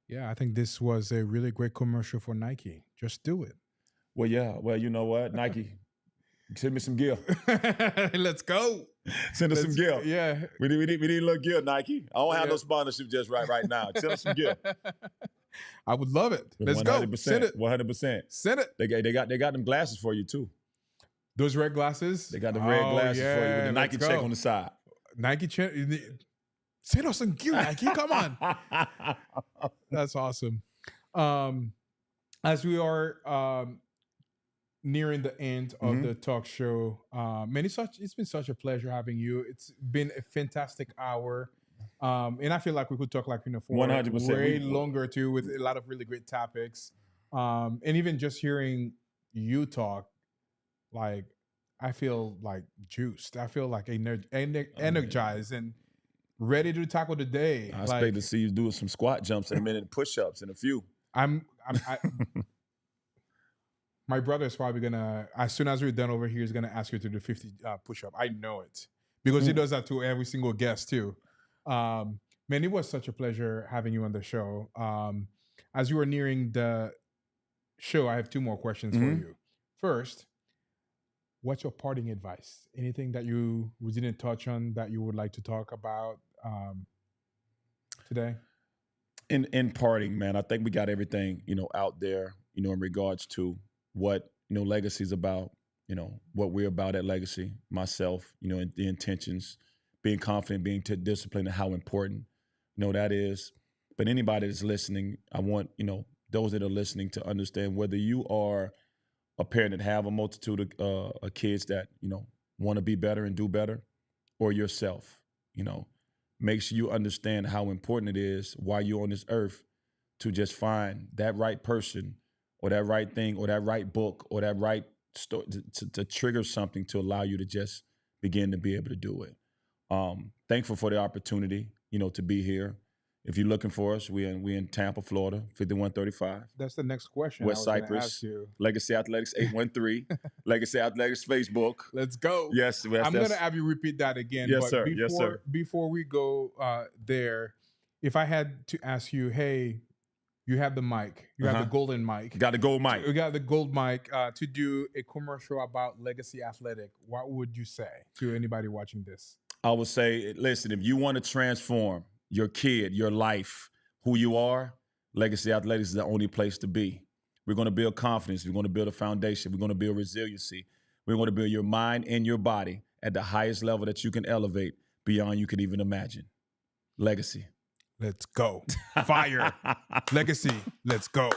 Yeah, I think this was a really great commercial for Nike. Just do it. Well, yeah. Well, you know what? Nike, send me some gear. Let's go. Send us some gear. Yeah. We need a little gear, Nike. I don't have no sponsorship just right now. Send us some gear. I would love it. Let's 100%, go. Send it. 100%. Send it. They got them glasses for you too. Those red glasses? They got the red glasses for you with the Nike check on the side. Nike check. Send us some gear, Nike. Come on. That's awesome. As we are nearing the end of the talk show, man, it's been such a pleasure having you. It's been a fantastic hour. And I feel like we could talk for 100%. way longer too, with a lot of really great topics. And even just hearing you talk, like, I feel like juiced. I feel like energized and ready to tackle the day. I expect to see you doing some squat jumps in a minute, push-ups in a few. My brother is probably gonna, as soon as we're done over here, he's gonna ask you to do 50 push-up. I know it, because he does that to every single guest too. Man, it was such a pleasure having you on the show. As you are nearing the show, I have two more questions for you. First, what's your parting advice? Anything that we didn't touch on that you would like to talk about today? In parting, man, I think we got everything, out there, in regards to what, legacy is about, what we're about at Legacy, myself, and the intentions, being confident, being disciplined, and how important, that is. But anybody that's listening, I want, those that are listening to understand, whether you are a parent that have a multitude of kids that, want to be better and do better, or yourself, make sure you understand how important it is while you're on this earth to just find that right person or that right thing or that right book or that right story to trigger something to allow you to just begin to be able to do it. Thankful for the opportunity, to be here. If you're looking for us, we in Tampa, Florida, 5135. That's the next question. West Cypress. Ask you. Legacy Athletics 813. Legacy Athletics Facebook. Let's go. Yes, I'm going to have you repeat that again. Yes, but sir. Before, yes, sir. Before we go there, if I had to ask you, hey, you have the mic. You have the golden mic. Got the gold mic. You got the gold mic to do a commercial about Legacy Athletic. What would you say to anybody watching this? I would say, listen, if you want to transform your kid, your life, who you are, Legacy Athletics is the only place to be. We're going to build confidence. We're going to build a foundation. We're going to build resiliency. We're going to build your mind and your body at the highest level that you can elevate beyond you could even imagine. Legacy. Let's go. Fire. Legacy. Let's go.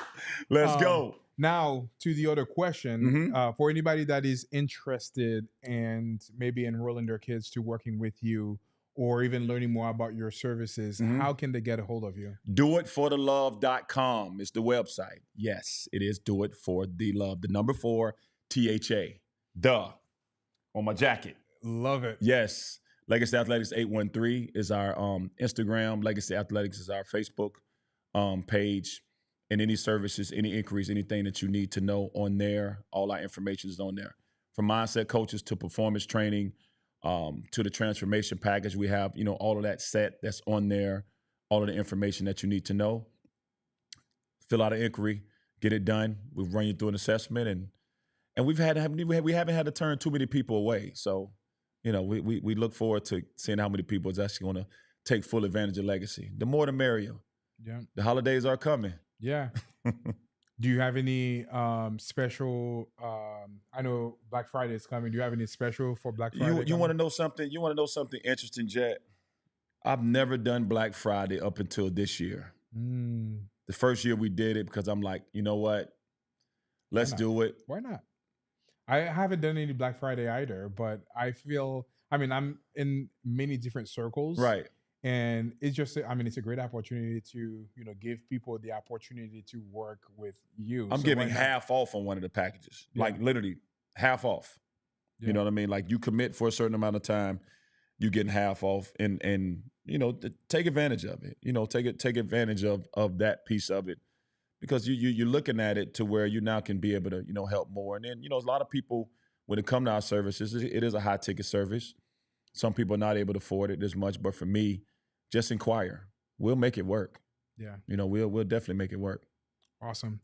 Let's go. Now to the other question. For anybody that is interested and maybe enrolling their kids to working with you or even learning more about your services, how can they get a hold of you? DoItForTheLove.com is the website. Yes, it is Do It For The Love. The number 4, THA. On my jacket. Love it. Yes. Legacy Athletics 813 is our Instagram. Legacy Athletics is our Facebook page. And any services, any inquiries, anything that you need to know on there, all our information is on there. From mindset coaches to performance training, to the transformation package, we have, all of that set that's on there, all of the information that you need to know. Fill out an inquiry, get it done. We'll run you through an assessment, and we haven't had to turn too many people away. So, we look forward to seeing how many people is actually going to take full advantage of Legacy. The more the merrier. Yeah. The holidays are coming. Yeah. Do you have any special? I know Black Friday is coming. Do you have any special for Black Friday? You want to know something? You want to know something interesting, Jet? I've never done Black Friday up until this year. The first year we did it because I'm like, you know what? Let's do it. Why not? I haven't done any Black Friday either, but I feel. I'm in many different circles, right? And it's just, it's a great opportunity to, give people the opportunity to work with you. I'm giving half off on one of the packages, like literally half off. Yeah. You know what I mean? Like you commit for a certain amount of time, you getting half off, and take advantage of it. Take advantage of that piece of it, because you're looking at it to where you now can be able to help more. And then a lot of people, when it comes to our services, it is a high ticket service. Some people are not able to afford it as much, but for me, just inquire. We'll make it work. Yeah. We'll definitely make it work. Awesome.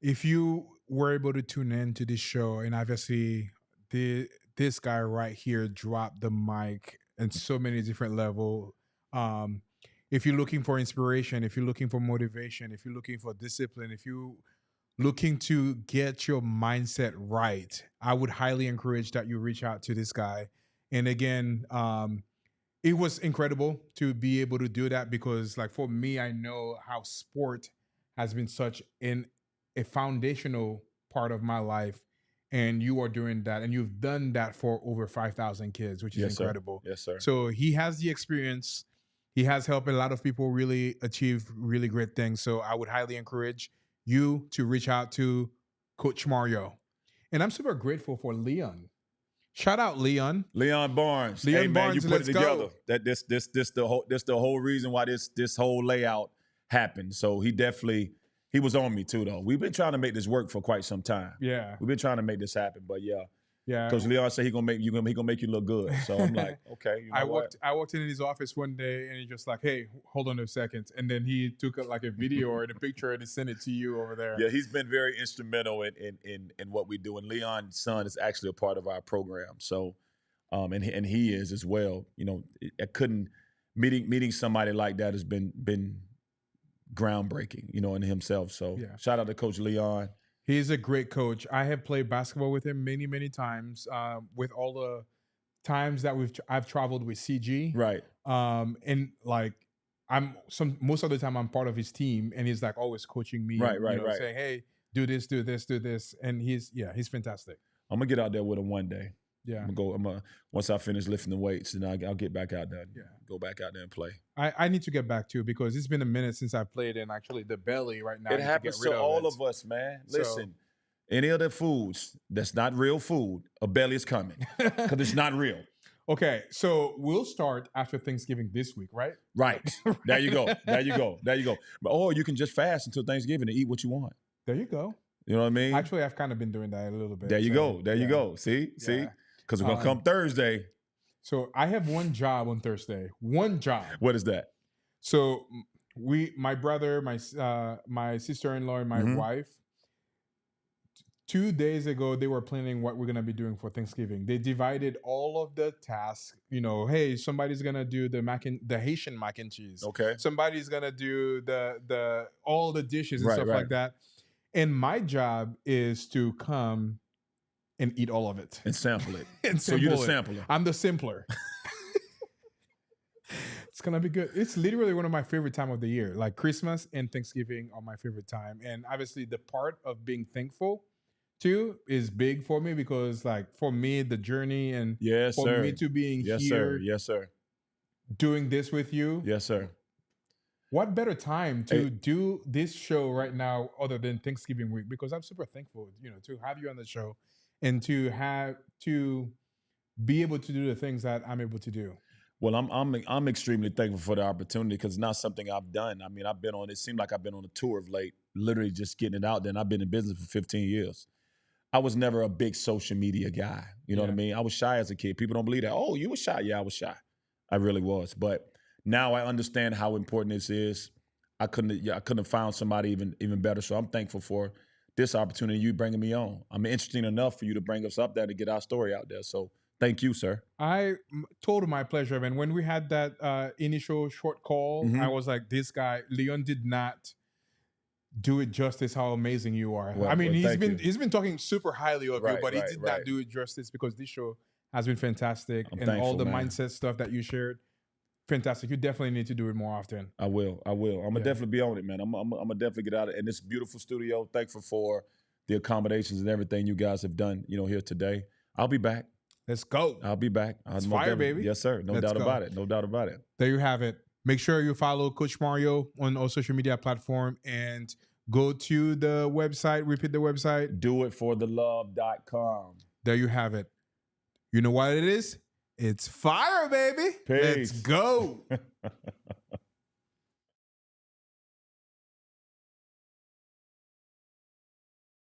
If you were able to tune in to this show, and obviously this guy right here dropped the mic in so many different levels. If you're looking for inspiration, if you're looking for motivation, if you're looking for discipline, if you're looking to get your mindset right, I would highly encourage that you reach out to this guy. And again, it was incredible to be able to do that because, like, for me, I know how sport has been such a foundational part of my life, and you are doing that, and you've done that for over 5,000 kids, which is incredible. Yes, sir. So he has the experience. He has helped a lot of people really achieve really great things. So I would highly encourage you to reach out to Coach Mario. And I'm super grateful for Leon. Shout out Leon. Leon Barnes. Hey man, you put it together. That this the whole reason why this whole layout happened. So he was on me too though. We've been trying to make this work for quite some time. Yeah. We've been trying to make this happen, but yeah. Yeah. Coach Leon said he gonna make you look good. So I'm like, okay. I walked in his office one day and he's just like, hey, hold on a second. And then he took a video or a picture and he sent it to you over there. Yeah, he's been very instrumental in what we do. And Leon's son is actually a part of our program. So and he is as well. I couldn't meeting somebody like that has been groundbreaking, in himself. So shout out to Coach Leon. He's a great coach. I have played basketball with him many, many times. With all the times that I've traveled with CG, right? And like most of the time I'm part of his team, and he's like always coaching me, right. saying, "Hey, do this, do this, do this," and he's fantastic. I'm gonna get out there with him one day. Yeah, I'm gonna once I finish lifting the weights, and I'll get back out there. Go back out there and play. I need to get back too because it's been a minute since I played, and actually the belly right now. It happens to all of us, man. Listen, any other foods that's not real food, a belly is coming because it's not real. Okay, so we'll start after Thanksgiving this week, right? Right. There you go. Or you can just fast until Thanksgiving and eat what you want. There you go. You know what I mean? Actually, I've kind of been doing that a little bit. There you go. See? Because we're going to come Thursday. So I have one job on Thursday. One job. What is that? So my brother, my sister-in-law, and my wife. 2 days ago, they were planning what we're gonna be doing for Thanksgiving. They divided all of the tasks. You know, hey, somebody's gonna do the Haitian mac and cheese. Okay. Somebody's gonna do the all the dishes and Right, stuff right. like that. And my job is to come and eat all of it. And sample it. And So you're the sample it. sampler. I'm the simpler. It's gonna be good. It's literally one of my favorite time of the year. Like Christmas and Thanksgiving are my favorite time. And obviously the part of being thankful too is big for me because like for me, the journey and Yes, for sir. me to being Yes, here sir. Yes, sir. doing this with you. Yes, sir. What better time to do this show right now other than Thanksgiving week? Because I'm super thankful, you know, to have you on the show and to be able to do the things that I'm able to do. Well, I'm extremely thankful for the opportunity because it's not something I've done. I mean, it seemed like I've been on a tour of late, literally just getting it out there. And I've been in business for 15 years. I was never a big social media guy. You know what I mean? I was shy as a kid. People don't believe that. Oh, you were shy. Yeah, I was shy. I really was. But now I understand how important this is. I couldn't have found somebody even better. So I'm thankful for this opportunity, you bringing me on. I'm interesting enough for you to bring us up there to get our story out there. So thank you, sir. Total my pleasure. And when we had that initial short call, I was like, this guy, Leon did not do it justice how amazing you are. Well, I mean, well, he's been talking super highly of you, but he did right. not do it justice because this show has been fantastic. I'm and all thankful, the man. mindset stuff that you shared, fantastic. You definitely need to do it more often. I will. I'm gonna definitely be on it, man. I'm gonna definitely get out of it. And this beautiful studio. Thankful for the accommodations and everything you guys have done, you know, here today. I'll be back. Let's go. I'll be back. It's fire, baby. Yes, sir. No doubt about it. No doubt about it. There you have it. Make sure you follow Coach Mario on all social media platform and go to the website. Repeat the website. DoItForTheLove.com. There you have it. You know what it is? It's fire, baby. Peace. Let's go.